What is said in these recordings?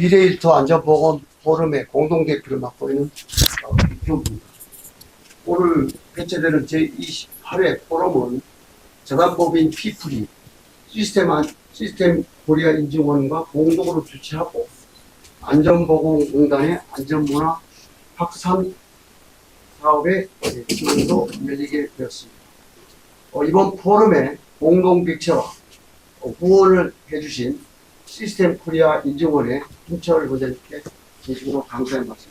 미래일터 안전보건 포럼의 공동대표를 맡고 있는 이평입니다. 오늘 개최되는 제28회 포럼은 재단법인 피플이 시스템 코리아 인증원과 공동으로 주최하고 안전보건공단의 안전문화 확산 사업의 진행도 열리게 되었습니다. 이번 포럼의 공동백채와 후원을 해주신 시스템 코리아 인증원의 김철 부장님께 진심으로 감사의 말씀.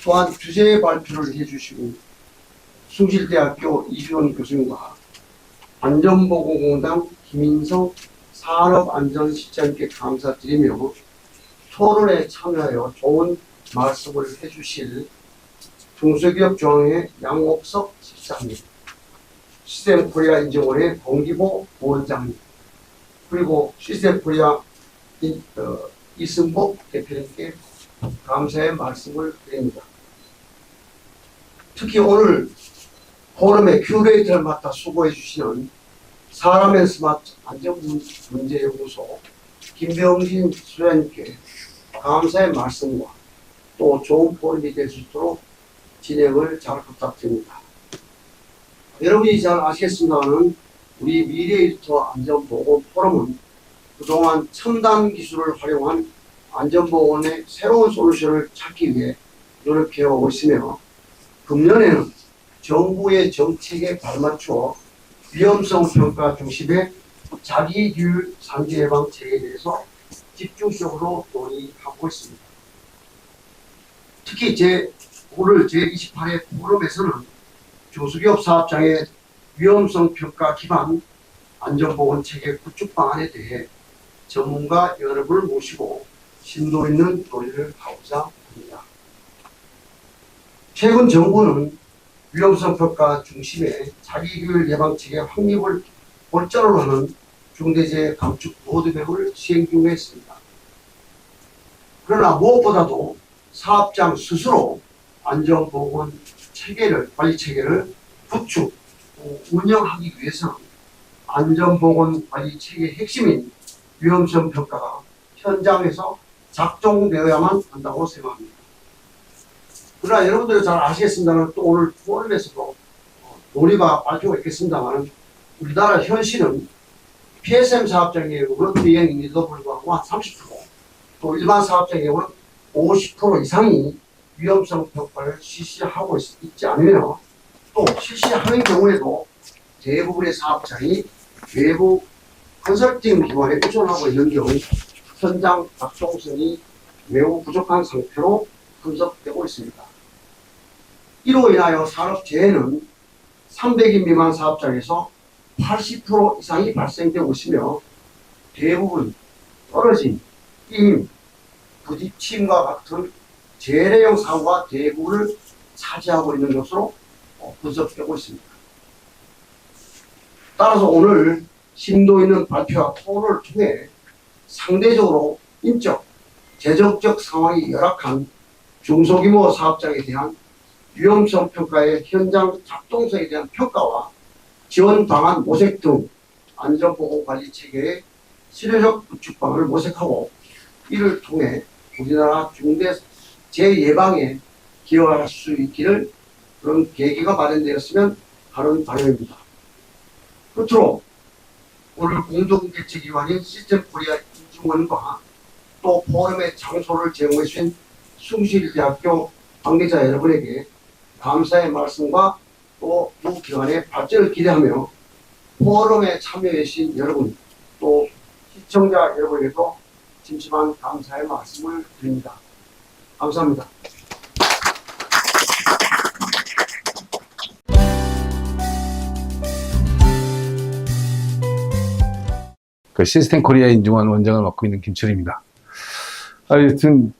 또한 주제 발표를 해주시고 숭실대학교 이주원 교수님과 안전보건공단 김인성 산업안전실장님께 감사드리며 토론에 참여하여 좋은 말씀을 해주실 중소기업중앙회 양옥석 실장님, 시스템 코리아 인증원의 공기보 부원장님, 그리고 시스템 코리아 이승복 대표님께 감사의 말씀을 드립니다. 특히 오늘 포럼의 큐레이터를 맡아 수고해 주시는 사람의 스마트 안전문제연구소 김병진 수장님께 감사의 말씀과 또 좋은 포럼이 될 수 있도록 진행을 잘 부탁드립니다. 여러분이 잘 아시겠습니다만 우리 미래일터 안전보건 포럼은 그동안 첨단 기술을 활용한 안전보건의 새로운 솔루션을 찾기 위해 노력해오고 있으며 금년에는 정부의 정책에 발맞추어 위험성 평가 중심의 자기규율 산재 예방 체계에 대해서 집중적으로 논의하고 있습니다. 특히 오늘 제28회 포럼에서는 중소기업 사업장의 위험성 평가 기반 안전보건 체계 구축 방안에 대해 전문가 여러분을 모시고 심도 있는 논의를 하고자 합니다. 최근 정부는 위험성 평가 중심의 자기규율 예방 체계 확립을 골자로 하는 중대재해 감축 로드맵을 시행 중에 있습니다. 그러나 무엇보다도 사업장 스스로 안전보건 체계를, 관리 체계를 구축, 운영하기 위해서는 안전보건 관리 체계의 핵심인 위험성 평가가 현장에서 작동되어야만 한다고 생각합니다. 그러나 여러분들이 잘 아시겠습니다만 또 오늘 포럼에서도 논의가 발표가 있겠습니다만 우리나라 현실은 PSM 사업장의 경우는 비행인지도 불구하고 한 30%, 또 일반 사업장의 경우는 50% 이상이 위험성 평가를 실시하고 있지 않으며 또 실시하는 경우에도 대부분의 사업장이 외부 컨설팅 기관에 의존하고 있는 경우 현장 작동성이 매우 부족한 상태로 분석되고 있습니다. 이로 인하여 산업재해는 300인 미만 사업장에서 80% 이상이 발생되고 있으며 대부분 떨어짐, 끼임, 부딪힘과 같은 재래형 사고가 대부분을 차지하고 있는 것으로 분석되고 있습니다. 따라서 오늘 심도 있는 발표와 토론을 통해 상대적으로 인적, 재정적 상황이 열악한 중소규모 사업장에 대한 위험성 평가의 현장 작동성에 대한 평가와 지원 방안 모색 등 안전보건 관리 체계의 실효적 구축 방안을 모색하고 이를 통해 우리나라 중대 재해 예방에 기여할 수 있기를 그런 계기가 마련되었으면 하는 바람입니다. 끝으로 오늘 공동개최기관인 시스템 코리아 인증원과 또 포럼의 장소를 제공해 주신 숭실대학교 관계자 여러분에게 감사의 말씀과 또 두 기관의 발전을 기대하며 포럼에 참여해 주신 여러분 또 시청자 여러분에게도 진심한 감사의 말씀을 드립니다. 감사합니다. 그 시스템 코리아 인증원 원장을 맡고 있는 김철입니다. 하여튼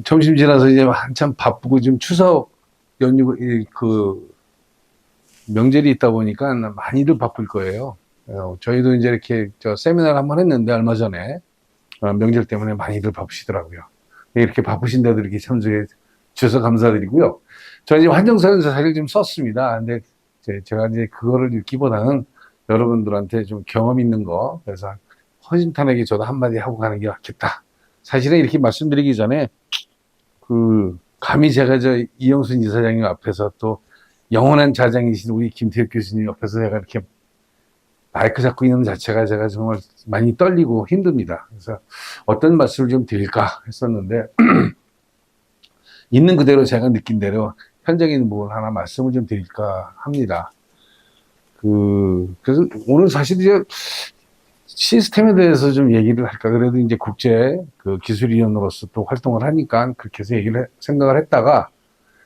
점심 지나서 이제 한참 바쁘고 지금 추석 연휴 명절이 있다 보니까 많이들 바쁠 거예요. 저희도 이제 이렇게 세미나를 한번 했는데 얼마 전에 명절 때문에 많이들 바쁘시더라고요. 이렇게 바쁘신 데들 이렇게 참석해 주셔서 감사드리고요. 저는 이제 환정서에서 사실 좀 썼습니다. 근데 제가 이제 그거를 읽기보다는 여러분들한테 좀 경험 있는 거, 그래서 허심탄회하게 저도 한마디 하고 가는 게 맞겠다 사실은 이렇게 말씀드리기 전에 감히 제가 이영순 이사장님 앞에서 또 영원한 자장이신 우리 김태혁 교수님 옆에서 제가 이렇게 마이크 잡고 있는 자체가 제가 정말 많이 떨리고 힘듭니다. 그래서 어떤 말씀을 좀 드릴까 했었는데 있는 그대로 제가 느낀 대로 현장에 있는 부분 하나 말씀을 좀 드릴까 합니다. 그래서 오늘 사실 이제 시스템에 대해서 좀 얘기를 할까. 그래도 이제 국제 기술위원으로서 또 활동을 하니까 그렇게 해서 생각을 했다가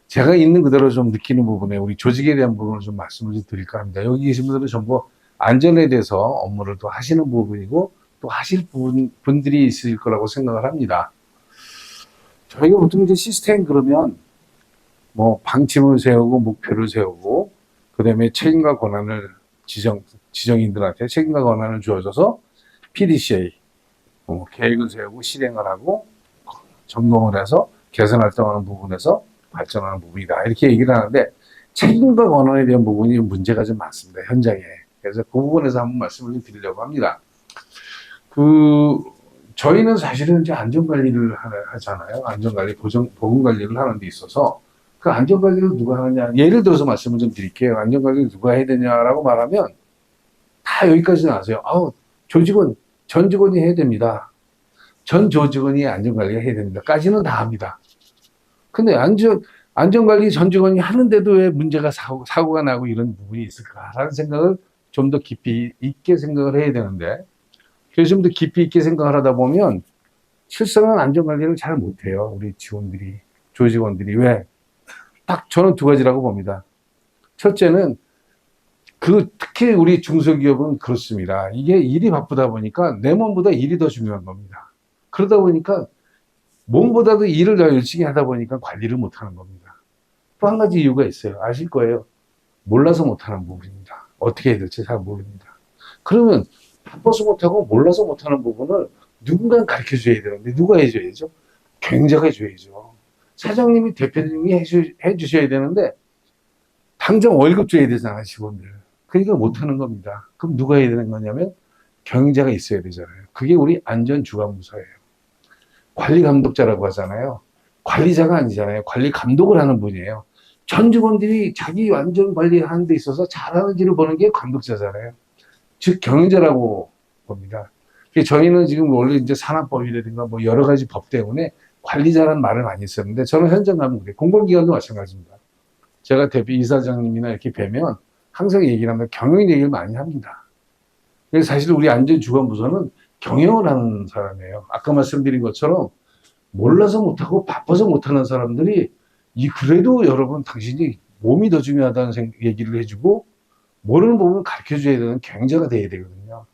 제가 있는 그대로 좀 느끼는 부분에 우리 조직에 대한 부분을 좀 말씀을 좀 드릴까 합니다. 여기 계신 분들은 전부 안전에 대해서 업무를 또 하시는 부분이고 또 하실 분들이 있을 거라고 생각을 합니다. 저희가 보통 이제 시스템 그러면 뭐 방침을 세우고 목표를 세우고 그다음에 책임과 권한을 지정인들한테 책임과 권한을 주어져서 PDCA 계획을 세우고 실행을 하고 점검을 해서 개선 활동하는 부분에서 발전하는 부분이다 이렇게 얘기를 하는데 책임과 권한에 대한 부분이 문제가 좀 많습니다 현장에. 그래서 그 부분에서 한번 말씀을 좀 드리려고 합니다. 저희는 사실은 이제 안전관리를 하잖아요. 안전관리, 보건관리를 하는 데 있어서 그 안전관리를 누가 하느냐. 예를 들어서 말씀을 좀 드릴게요. 안전관리를 누가 해야 되냐라고 말하면 다 여기까지는 아세요. 조직원, 전 직원이 해야 됩니다. 전 조직원이 안전관리가 해야 됩니다. 까지는 다 합니다. 근데 안전관리 전 직원이 하는데도 왜 문제가 사고가 나고 이런 부분이 있을까라는 생각을 좀 더 깊이 있게 생각을 해야 되는데 그래서 좀 더 깊이 있게 생각을 하다 보면 실상은 안전관리를 잘 못해요. 우리 직원들이, 조직원들이. 왜? 딱 저는 두 가지라고 봅니다. 첫째는 특히 우리 중소기업은 그렇습니다. 이게 일이 바쁘다 보니까 내 몸보다 일이 더 중요한 겁니다. 그러다 보니까 몸보다도 일을 더 열심히 하다 보니까 관리를 못하는 겁니다. 또 한 가지 이유가 있어요. 아실 거예요. 몰라서 못하는 부분입니다. 어떻게 해야 될지 잘 모릅니다. 그러면 바빠서 못하고 몰라서 못하는 부분을 누군가 가르쳐 줘야 되는데 누가 해줘야죠? 경영자가 해줘야죠. 사장님이 대표님이 해주셔야 되는데 당장 월급 줘야 되잖아요 직원들. 그러니까 못하는 겁니다. 그럼 누가 해야 되는 거냐면 경영자가 있어야 되잖아요. 그게 우리 안전주관부서예요. 관리감독자라고 하잖아요. 관리자가 아니잖아요. 관리 감독을 하는 분이에요. 전 직원들이 자기 안전 관리하는 데 있어서 잘하는지를 보는 게 감독자잖아요. 즉 경영자라고 봅니다. 저희는 지금 원래 이제 산업법이라든가 뭐 여러 가지 법 때문에 관리자라는 말을 많이 썼는데 저는 현장 가면 그래요. 공공기관도 마찬가지입니다. 제가 대표 이사장님이나 이렇게 뵈면 항상 얘기를 합니다. 경영 얘기를 많이 합니다. 그래서 사실 우리 안전주관부서는 경영을 하는 사람이에요. 아까 말씀드린 것처럼 몰라서 못하고 바빠서 못하는 사람들이 그래도 여러분 당신이 몸이 더 중요하다는 얘기를 해주고 모르는 부분을 가르쳐줘야 되는 경영자가 돼야 되거든요.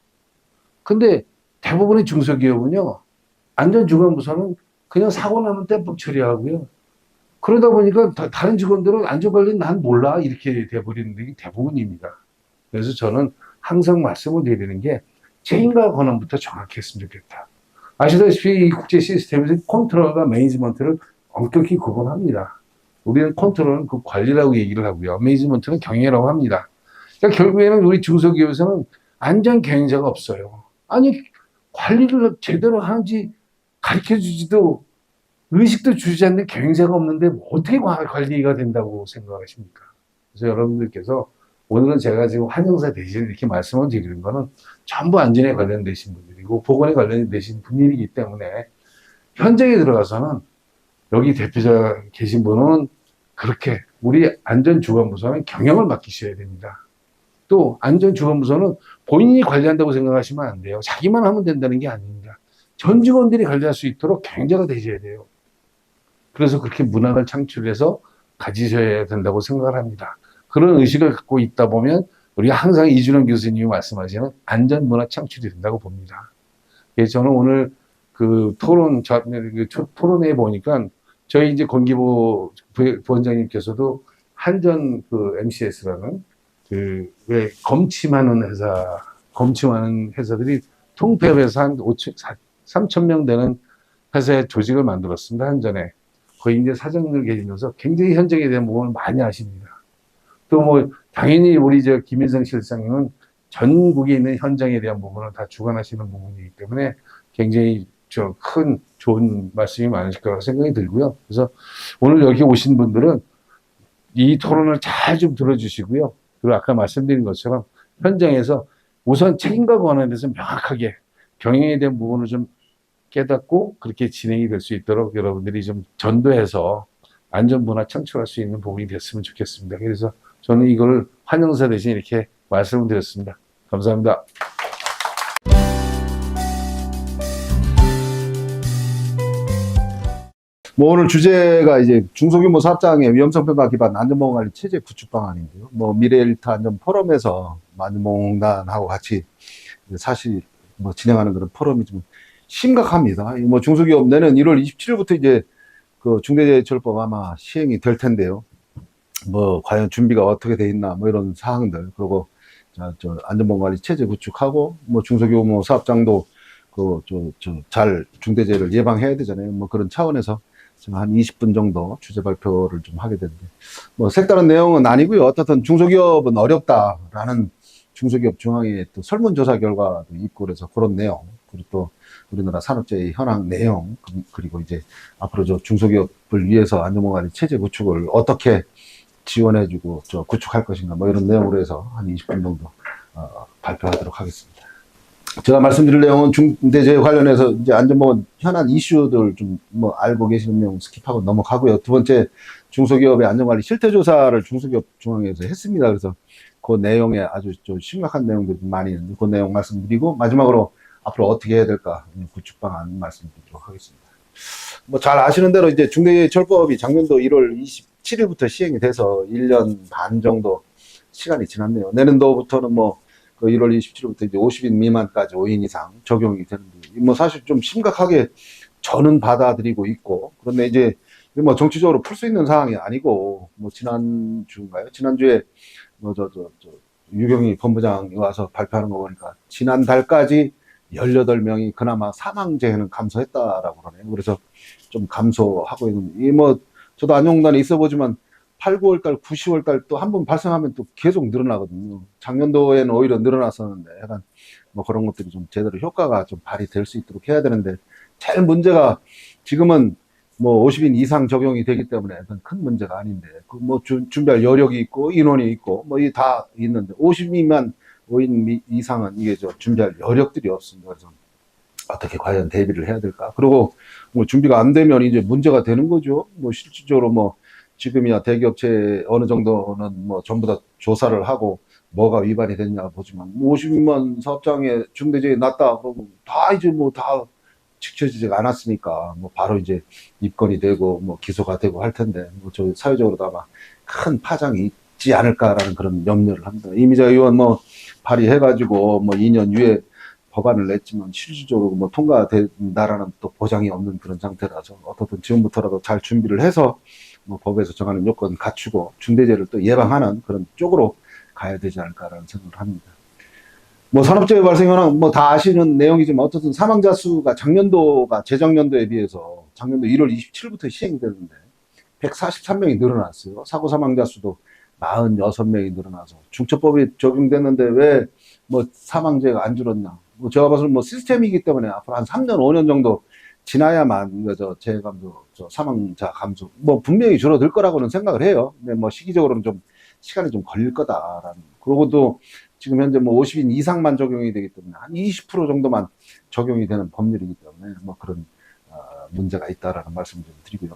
근데 대부분의 중소기업은요, 안전주관부서는 그냥 사고 나면 땜법 처리하고요. 그러다 보니까 다른 직원들은 안전관리는 난 몰라 이렇게 돼버리는 게 대부분입니다. 그래서 저는 항상 말씀을 드리는 게 책임과 권한부터 정확히 했으면 좋겠다. 아시다시피 이 국제 시스템에서 컨트롤과 매니지먼트를 엄격히 구분합니다. 우리는 컨트롤은 그 관리라고 얘기를 하고요. 매니지먼트는 경영이라고 합니다. 그러니까 결국에는 우리 중소기업에서는 안전 경영자가 없어요. 아니 관리를 제대로 하는지 가르쳐주지도 의식도 주지 않는 경영자가 없는데 어떻게 관리가 된다고 생각하십니까? 그래서 여러분들께서 오늘은 제가 지금 환영사 대신 이렇게 말씀을 드리는 거는 전부 안전에 관련되신 분들이고 보건에 관련되신 분들이기 때문에 현장에 들어가서는 여기 대표자 계신 분은 그렇게 우리 안전주관부서는 경영을 맡기셔야 됩니다. 또 안전주관부서는 본인이 관리한다고 생각하시면 안 돼요. 자기만 하면 된다는 게 아닙니다. 전 직원들이 관리할 수 있도록 경영자가 되셔야 돼요. 그래서 그렇게 문화를 창출해서 가지셔야 된다고 생각을 합니다. 그런 의식을 갖고 있다 보면 우리가 항상 이준원 교수님이 말씀하시는 안전문화 창출이 된다고 봅니다. 그래서 저는 오늘 토론회에 보니까 저희 이제 권기보 부원장님께서도 한전 MCS라는 왜 검침하는 회사들이 통폐합해서 한 3,000명 되는 회사의 조직을 만들었습니다. 한전에. 거의 이제 사장님들 계시면서 굉장히 현장에 대한 부분을 많이 아십니다. 또 뭐 당연히 우리 김인성 실장님은 전국에 있는 현장에 대한 부분을 다 주관하시는 부분이기 때문에 굉장히 큰 좋은 말씀이 많으실 거라고 생각이 들고요. 그래서 오늘 여기 오신 분들은 이 토론을 잘 좀 들어주시고요. 그리고 아까 말씀드린 것처럼 현장에서 우선 책임과 권한에 대해서 명확하게 병행에 대한 부분을 좀 깨닫고 그렇게 진행이 될 수 있도록 여러분들이 좀 전도해서 안전문화 창출할 수 있는 부분이 됐으면 좋겠습니다. 그래서 저는 이걸 환영사 대신 이렇게 말씀을 드렸습니다. 감사합니다. 뭐 오늘 주제가 이제 중소규모 사업장의 위험성평가 기반 안전보건관리 체제 구축 방안인데요. 뭐 미래일타 안전 포럼에서 안전보건공단하고 같이 사실 뭐 진행하는 그런 포럼이 좀 심각합니다. 뭐 중소기업 내년 1월 27일부터 이제 그 중대재해처벌법 아마 시행이 될 텐데요. 뭐 과연 준비가 어떻게 돼 있나 뭐 이런 사항들, 그리고 저 안전보건관리 체제 구축하고 뭐 중소규모 사업장도 그 잘 중대재해를 예방해야 되잖아요. 뭐 그런 차원에서 지금 한 20분 정도 주제 발표를 좀 하게 되는데, 뭐 색다른 내용은 아니고요. 어떻든 중소기업은 어렵다라는 중소기업 중앙회 또 설문조사 결과도 있고 그래서 그런 내용, 그리고 또 우리나라 산업재해 현황 내용, 그리고 이제 앞으로 저 중소기업을 위해서 안전보건관리 체제 구축을 어떻게 지원해주고 구축할 것인가 뭐 이런 내용으로 해서 한 20분 정도 발표하도록 하겠습니다. 제가 말씀드릴 내용은 중대재해 관련해서 이제 안전보건 현안 이슈들 좀 뭐 알고 계시는 내용 스킵하고 넘어가고요. 두 번째, 중소기업의 안전관리 실태조사를 중소기업 중앙회에서 했습니다. 그래서 그 내용에 아주 좀 심각한 내용들이 많이 있는데 그 내용 말씀드리고, 마지막으로 앞으로 어떻게 해야 될까 구축 방안 말씀드리도록 하겠습니다. 뭐 잘 아시는 대로 이제 중대재해처벌법이 작년도 1월 27일부터 시행이 돼서 1년 반 정도 시간이 지났네요. 내년도부터는 뭐 그 1월 27일부터 이제 50인 미만까지 5인 이상 적용이 되는데, 뭐 사실 좀 심각하게 저는 받아들이고 있고, 그런데 이제 뭐 정치적으로 풀 수 있는 상황이 아니고, 뭐 지난주인가요? 지난주에 뭐 유경희 본부장이 와서 발표하는 거 보니까 지난달까지 18명이 그나마 사망재해는 감소했다라고 그러네요. 그래서 좀 감소하고 있는, 이 뭐 저도 안전공단에 있어 보지만 8, 9월달, 9, 10월달 또 한 번 발생하면 또 계속 늘어나거든요. 작년도에는 오히려 늘어났었는데, 약간 뭐 그런 것들이 좀 제대로 효과가 좀 발휘될 수 있도록 해야 되는데, 제일 문제가 지금은 뭐 50인 이상 적용이 되기 때문에 큰 문제가 아닌데, 그 뭐 준비할 여력이 있고 인원이 있고 뭐 이 다 있는데 50인만 5인 이상은 이게 준비할 여력들이 없습니다. 그래서 어떻게 과연 대비를 해야 될까? 그리고 뭐 준비가 안 되면 이제 문제가 되는 거죠. 뭐 실질적으로 뭐 지금이야 대기업체 어느 정도는 뭐 전부 다 조사를 하고 뭐가 위반이 됐냐 보지만, 50만 사업장에 중대재해 났다 그러고 다 이제 뭐 다 지켜지지가 않았으니까 뭐 바로 이제 입건이 되고 뭐 기소가 되고 할 텐데, 뭐 저 사회적으로도 아마 큰 파장이 있지 않을까라는 그런 염려를 합니다. 이미자 의원 뭐 발의해가지고 뭐 2년 유예 법안을 냈지만 실질적으로 뭐 통과된다라는 또 보장이 없는 그런 상태라서, 어떻든 지금부터라도 잘 준비를 해서 뭐 법에서 정하는 요건 갖추고 중대재해를 또 예방하는 그런 쪽으로 가야 되지 않을까라는 생각을 합니다. 뭐 산업재해 발생 현황 뭐 다 아시는 내용이지만, 어쨌든 사망자 수가 작년도가 재작년도에 비해서 작년도 1월 27일부터 시행이 되는데 143명이 늘어났어요. 사고 사망자 수도 46명이 늘어나서 중처법이 적용됐는데 왜 뭐 사망재가 안 줄었냐? 뭐 제가 봐서는 뭐 시스템이기 때문에 앞으로 한 3년, 5년 정도 지나야만 이거 재해 감소, 사망자 감소 뭐 분명히 줄어들 거라고는 생각을 해요. 근데 뭐 시기적으로는 좀 시간이 좀 걸릴 거다라는. 그리고 또 지금 현재 뭐 50인 이상만 적용이 되기 때문에 한 20% 정도만 적용이 되는 법률이기 때문에 뭐 그런 문제가 있다라는 말씀 좀 드리고요.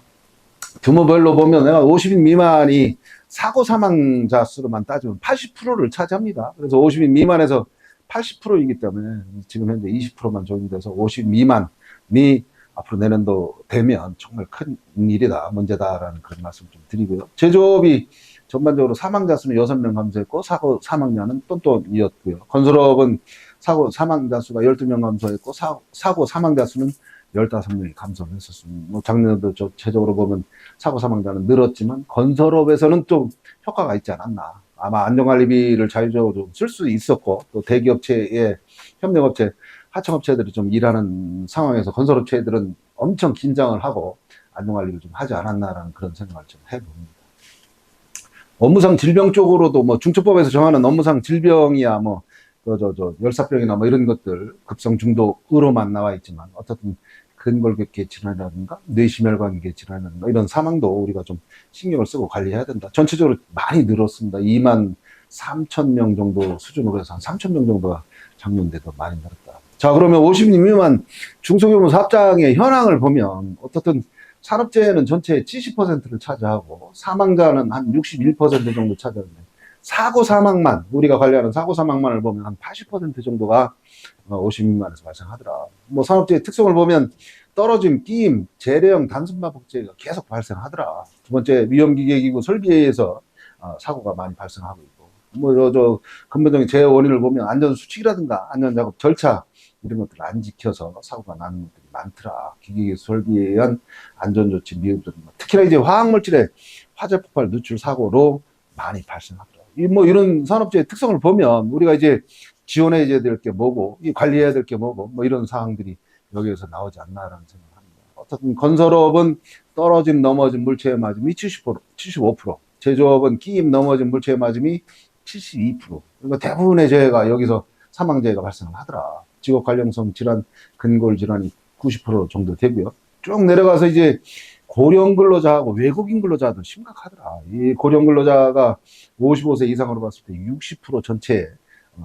규모별로 보면 내가 50인 미만이 사고 사망자 수로만 따지면 80%를 차지합니다. 그래서 50인 미만에서 80%이기 때문에 지금 현재 20%만 적용돼서 50 미만이 앞으로 내년도 되면 정말 큰 일이다, 문제다라는 그런 말씀 좀 드리고요. 제조업이 전반적으로 사망자 수는 6명 감소했고 사고 사망자는 똔똔이었고요. 건설업은 사고 사망자 수가 12명 감소했고 사고 사망자 수는 15명이 감소를 했었습니다. 뭐 작년에도 전체적으로 보면 사고 사망자는 늘었지만 건설업에서는 좀 효과가 있지 않았나. 아마 안전관리비를 자유적으로 쓸 수 있었고, 또 대기업체의 협력업체, 하청업체들이 좀 일하는 상황에서 건설업체들은 엄청 긴장을 하고 안전관리를 좀 하지 않았나라는 그런 생각을 좀 해봅니다. 업무상 질병 쪽으로도 뭐 중처법에서 정하는 업무상 질병이야 뭐 열사병이나 뭐 이런 것들 급성 중독으로만 나와 있지만, 어쨌든 근골격계 질환이라든가 뇌심혈관계 질환이라든가 이런 사망도 우리가 좀 신경을 쓰고 관리해야 된다. 전체적으로 많이 늘었습니다. 2만 3천 명 정도 수준으로 해서 한 3천 명 정도가 작년대도 많이 늘었다. 자, 그러면 50인 미만 중소규모 사업장의 현황을 보면 어떻든 산업재해는 전체의 70%를 차지하고 사망자는 한 61% 정도 차지하는데 사고 사망만, 우리가 관리하는 사고 사망만을 보면 한 80% 정도가 50 미만에서 발생하더라. 뭐 산업재해 특성을 보면 떨어짐, 끼임, 재래형 단순마복재가 계속 발생하더라. 두 번째, 위험기계기구 설비에 의해서 사고가 많이 발생하고 있고, 뭐 저 근본적인 재해 원인을 보면 안전수칙이라든가 안전작업 절차 이런 것들을 안 지켜서 사고가 나는 것들이 많더라. 기계 설비에 의한 안전조치 미흡들, 특히나 이제 화학물질의 화재 폭발 누출 사고로 많이 발생하더라. 뭐 이런 산업재해 특성을 보면 우리가 이제 지원해야 될 게 뭐고, 관리해야 될 게 뭐고, 뭐 이런 사항들이 여기에서 나오지 않나라는 생각을 합니다. 어쨌든 건설업은 떨어짐, 넘어짐, 물체에 맞음이 70%, 75%, 제조업은 끼임, 넘어짐, 물체에 맞음이 72%. 그러니까 대부분의 재해가 여기서 사망재해가 발생을 하더라. 직업 관련성 질환, 근골 질환이 90% 정도 되고요. 쭉 내려가서 이제 고령 근로자하고 외국인 근로자도 심각하더라. 이 고령 근로자가 55세 이상으로 봤을 때 60% 전체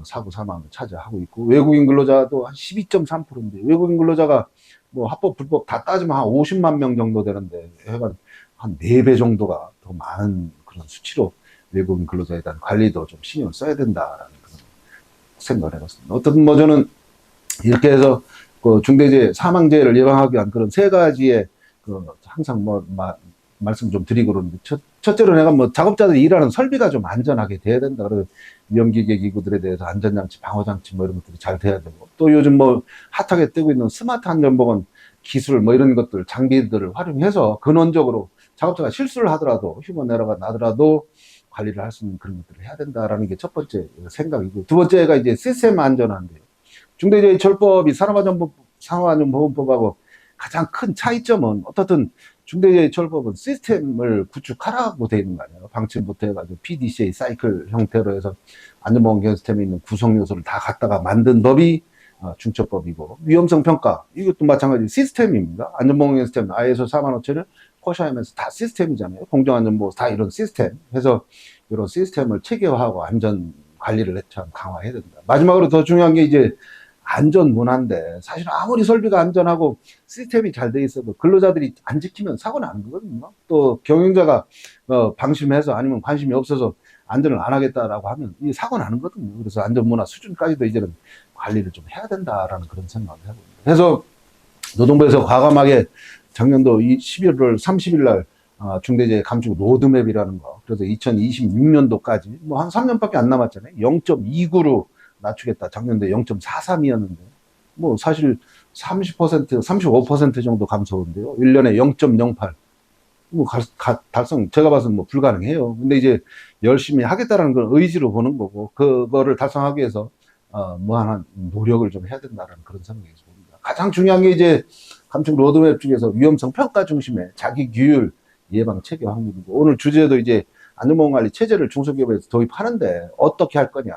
사고 사망을 차지하고 있고, 외국인 근로자도 한 12.3%인데, 외국인 근로자가 뭐 합법, 불법 다 따지면 한 50만 명 정도 되는데, 한 4배 정도가 더 많은 그런 수치로 외국인 근로자에 대한 관리도 좀 신경을 써야 된다라는 그런 생각을 해봤습니다. 어떻든 뭐 저는 이렇게 해서 그 중대재해, 사망재해를 예방하기 위한 그런 세 가지의 항상 말씀 좀 드리고 그러는데, 첫째로 내가 뭐 작업자들이 일하는 설비가 좀 안전하게 돼야 된다. 그래서 위험기계 기구들에 대해서 안전장치, 방어장치 뭐 이런 것들이 잘 돼야 되고, 또 요즘 뭐 핫하게 뜨고 있는 스마트 안전보건 기술 뭐 이런 것들, 장비들을 활용해서 근원적으로 작업자가 실수를 하더라도, 휴먼 에러가 나더라도 관리를 할 수 있는 그런 것들을 해야 된다라는 게 첫 번째 생각이고, 두 번째가 이제 시스템 안전화인데요. 중대재해처벌법이 산업안전보건법하고 가장 큰 차이점은 어떻든 중대재해처벌법은 시스템을 구축하라고 되어 있는 거 아니에요. 방침부터 해가지고 PDCA 사이클 형태로 해서 안전보건 시스템에 있는 구성 요소를 다 갖다가 만든 법이 중처법이고, 위험성 평가 이것도 마찬가지 시스템입니다. 안전보건 시스템 ISO 45000을 포샤하면서 다 시스템이잖아요. 공정안전보호 다 이런 시스템 해서 이런 시스템을 체계화하고 안전 관리를 참 강화해야 된다. 마지막으로 더 중요한 게 이제 안전 문화인데, 사실 아무리 설비가 안전하고 시스템이 잘 돼 있어도 근로자들이 안 지키면 사고 나는 거거든요. 또 경영자가 방심해서 아니면 관심이 없어서 안전을 안 하겠다라고 하면 이 사고 나는 거거든요. 그래서 안전 문화 수준까지도 이제는 관리를 좀 해야 된다라는 그런 생각을 해봅니다. 그래서 노동부에서 과감하게 작년도 11월 30일 날 중대재해 감축 로드맵이라는 거, 그래서 2026년도까지 뭐 한 3년밖에 안 남았잖아요. 0.29로 낮추겠다. 작년도에 0.43이었는데, 뭐 사실 30%, 35% 정도 감소인데요. 1년에 0.08. 뭐 달성, 제가 봐서는 뭐 불가능해요. 근데 이제 열심히 하겠다라는 걸 의지로 보는 거고, 그거를 달성하기 위해서, 무한한 노력을 좀 해야 된다는 그런 생각이 있습니다. 가장 중요한 게 이제 감축 로드맵 중에서 위험성 평가 중심의 자기 규율 예방 체계 확립이고, 오늘 주제도 이제 안전보건관리 체제를 중소기업에서 도입하는데 어떻게 할 거냐.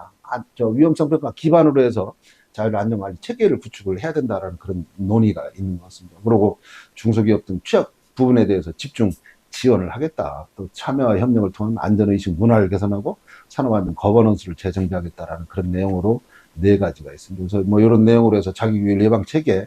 위험성 평가 기반으로 해서 자율안전관리 체계를 구축을 해야 된다라는 그런 논의가 있는 것 같습니다. 그리고 중소기업 등 취약 부분에 대해서 집중 지원을 하겠다. 또 참여와 협력을 통한 안전의식 문화를 개선하고 산업안전 거버넌스를 재정비하겠다라는 그런 내용으로 4가지가 있습니다. 그래서 뭐 이런 내용으로 해서 자기규율 예방 체계,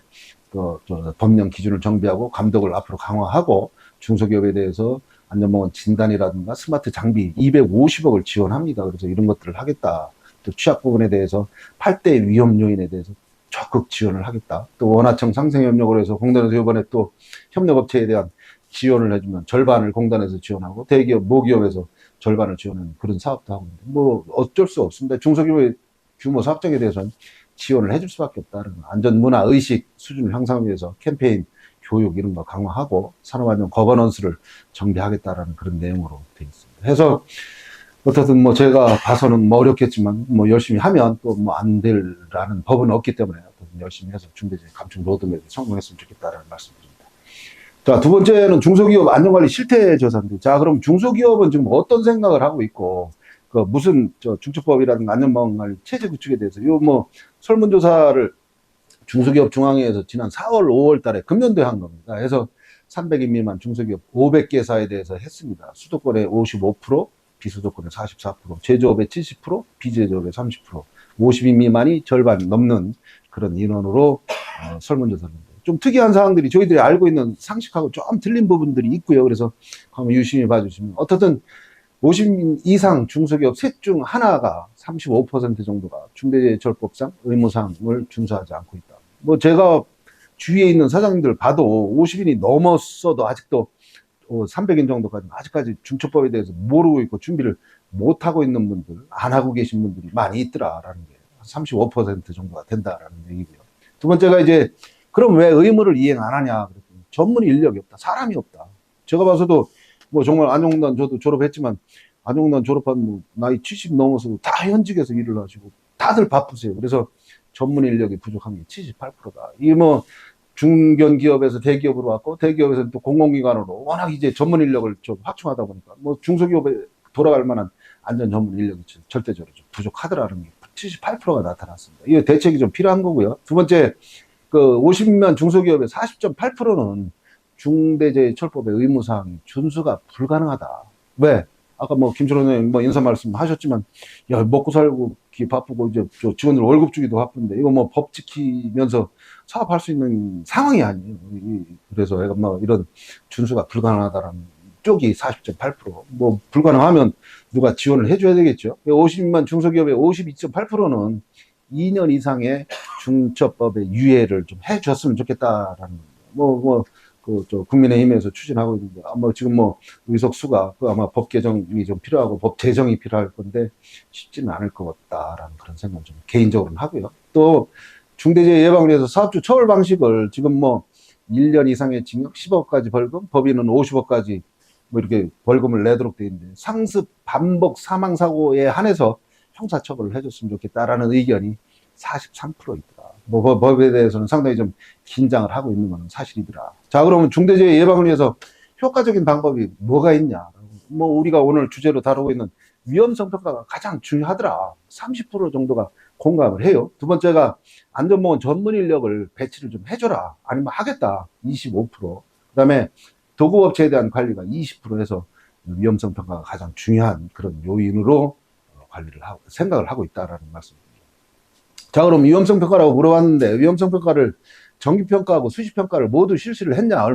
또 법령 기준을 정비하고 감독을 앞으로 강화하고, 중소기업에 대해서 안전보건 진단이라든가 스마트 장비 250억을 지원합니다. 그래서 이런 것들을 하겠다. 또 취약 부분에 대해서 8대 위험 요인에 대해서 적극 지원을 하겠다. 또 원화청 상생 협력으로 해서 공단에서 이번에 또 협력업체에 대한 지원을 해주면 절반을 공단에서 지원하고, 대기업, 모기업에서 절반을 지원하는 그런 사업도 하고 있는데, 뭐 어쩔 수 없습니다. 중소기업의 규모 사업장에 대해서는 지원을 해줄 수밖에 없다는 안전문화 의식 수준을 향상하기 위해서 캠페인, 교육 이런 거 강화하고 산업안전 거버넌스를 정비하겠다라는 그런 내용으로 되어 있습니다. 해서 어떻든 뭐 제가 봐서는 뭐 어렵겠지만 뭐 열심히 하면 또 뭐 안 될라는 법은 없기 때문에 열심히 해서 중대재해 감축 로드맵에 성공했으면 좋겠다라는 말씀드립니다. 자, 두 번째는 중소기업 안전관리 실태 조사인데, 자, 그럼 중소기업은 지금 어떤 생각을 하고 있고, 무슨 중처법이라든가 안전보건관리 체제 구축에 대해서 요 뭐 설문조사를 중소기업 중앙회에서 지난 4월, 5월 달에 금년도에 한 겁니다. 해서 300인 미만 중소기업 500개사에 대해서 했습니다. 수도권의 55%, 비수도권의 44%, 제조업의 70%, 비제조업의 30%, 50인 미만이 절반 넘는 그런 인원으로 설문조사를 했는데 좀 특이한 사항들이 저희들이 알고 있는 상식하고 좀 틀린 부분들이 있고요. 그래서 한번 유심히 봐주시면 어떻든 50인 이상 중소기업 셋 중 하나가 35% 정도가 중대재해처벌법상 의무사항을 준수하지 않고 있다. 뭐 제가 주위에 있는 사장님들 봐도 50인이 넘었어도 아직도 300인 정도까지 아직까지 중처법에 대해서 모르고 있고 준비를 못 하고 있는 분들, 안 하고 계신 분들이 많이 있더라라는 게 35% 정도가 된다라는 얘기고요. 두 번째가 이제 그럼 왜 의무를 이행 안 하냐? 그랬더니 전문 인력이 없다, 사람이 없다. 제가 봐서도 뭐 정말 안용단 저도 졸업했지만 안용단 졸업한 뭐 나이 70 넘어서도 다 현직에서 일을 하시고 다들 바쁘세요. 그래서 전문 인력이 부족한 게 78%다. 이게 뭐 중견기업에서 대기업으로 왔고 대기업에서 또 공공기관으로 워낙 이제 전문 인력을 좀 확충하다 보니까 뭐 중소기업에 돌아갈 만한 안전 전문 인력이 절대적으로 좀 부족하더라는 게 78%가 나타났습니다. 이 대책이 좀 필요한 거고요. 두 번째, 그 50만 중소기업의 40.8%는 중대재해처벌법의 의무사항이 준수가 불가능하다. 왜? 아까 뭐 김철원 의원님 뭐 인사 말씀 하셨지만, 야, 먹고 살고 바쁘고 이제 직원들 월급 주기도 바쁜데 이거 뭐 법 지키면서 사업할 수 있는 상황이 아니에요. 그래서 내가 뭐 이런 준수가 불가능하다라는 쪽이 40.8%. 뭐 불가능하면 누가 지원을 해줘야 되겠죠. 50만 중소기업의 52.8%는 2년 이상의 중처법의 유예를 좀 해줬으면 좋겠다라는 겁니다. 국민의힘에서 추진하고 있는데, 아마 지금 뭐, 의석수가, 아마 법 개정이 좀 필요하고, 법 제정이 필요할 건데, 쉽지는 않을 것 같다라는 그런 생각을 좀 개인적으로는 하고요. 또, 중대재해 예방을 위해서 사업주 처벌 방식을 지금 뭐, 1년 이상의 징역, 10억까지 벌금, 법인은 50억까지 뭐 이렇게 벌금을 내도록 되어 있는데, 상습, 반복, 사망사고에 한해서 형사처벌을 해줬으면 좋겠다라는 의견이 43% 있더라. 뭐 법에 대해서는 상당히 좀 긴장을 하고 있는 건 사실이더라. 자, 그러면 중대재해 예방을 위해서 효과적인 방법이 뭐가 있냐? 뭐 우리가 오늘 주제로 다루고 있는 위험성 평가가 가장 중요하더라. 30% 정도가 공감을 해요. 두 번째가 안전보건 전문 인력을 배치를 좀 해줘라. 아니면 하겠다. 25%. 그다음에 도급업체에 대한 관리가 20% 해서 위험성 평가가 가장 중요한 그런 요인으로 관리를 하고 생각을 하고 있다라는 말씀입니다. 자, 그럼 위험성 평가라고 물어봤는데 위험성 평가를 정기 평가하고 수시 평가를 모두 실시를 했냐?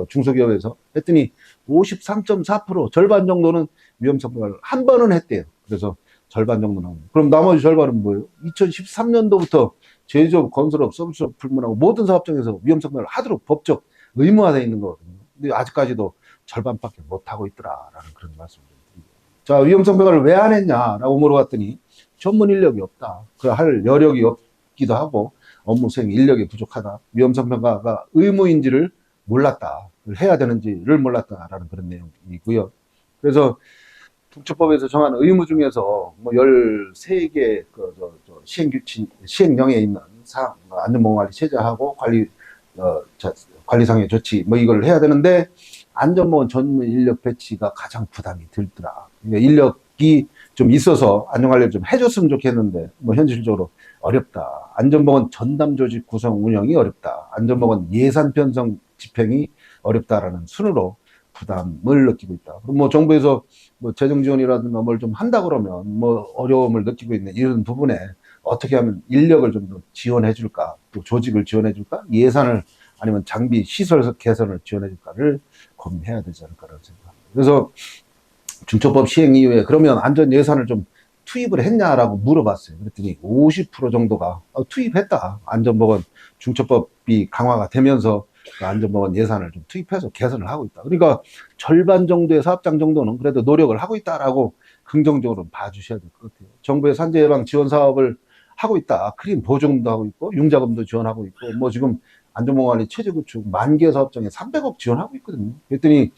중소기업에서 했더니 53.4% 절반 정도는 위험성 평가를 한 번은 했대요. 그래서 절반 정도는 하고. 그럼 나머지 절반은 뭐예요? 2013년도부터 제조업, 건설업, 서비스업 불문하고 모든 사업장에서 위험성 평가를 하도록 법적 의무화되어 있는 거거든요. 근데 아직까지도 절반밖에 못 하고 있더라라는 그런 말씀을 드립니다. 자, 위험성 평가를 왜 안 했냐라고 물어봤더니 전문 인력이 없다. 그 할 여력이 없기도 하고 업무 수행 인력이 부족하다. 위험성 평가가 의무인지를 몰랐다. 해야 되는지를 몰랐다라는 그런 내용이고요. 그래서 중처법에서 정한 의무 중에서 뭐 13개 시행령에 있는 안전보건관리 체제하고 관리상의 조치 뭐 이걸 해야 되는데 안전보건 전문 인력 배치가 가장 부담이 들더라. 그러니까 인력이 좀 있어서 안전관리를 좀 해줬으면 좋겠는데 뭐 현실적으로 어렵다. 안전보건 전담 조직 구성 운영이 어렵다. 안전보건 예산 편성 집행이 어렵다라는 순으로 부담을 느끼고 있다. 그럼 뭐 정부에서 뭐 재정 지원이라든가 뭘 좀 한다 그러면 뭐 어려움을 느끼고 있는 이런 부분에 어떻게 하면 인력을 좀 더 지원해 줄까, 또 조직을 지원해 줄까, 예산을 아니면 장비 시설 개선을 지원해 줄까를 고민해야 되지 않을까라는 생각합니다. 그래서 중처법 시행 이후에 그러면 안전 예산을 좀 투입을 했냐라고 물어봤어요. 그랬더니 50% 정도가 투입했다. 안전보건 중처법이 강화가 되면서 그 안전보건 예산을 좀 투입해서 개선을 하고 있다. 그러니까 절반 정도의 사업장 정도는 그래도 노력을 하고 있다라고 긍정적으로 봐주셔야 될 것 같아요. 정부의 산재 예방 지원 사업을 하고 있다. 크림 보조금도 하고 있고 융자금도 지원하고 있고 뭐 지금 안전보건관리 체제 구축 10,000개 사업장에 300억 지원하고 있거든요. 그랬더니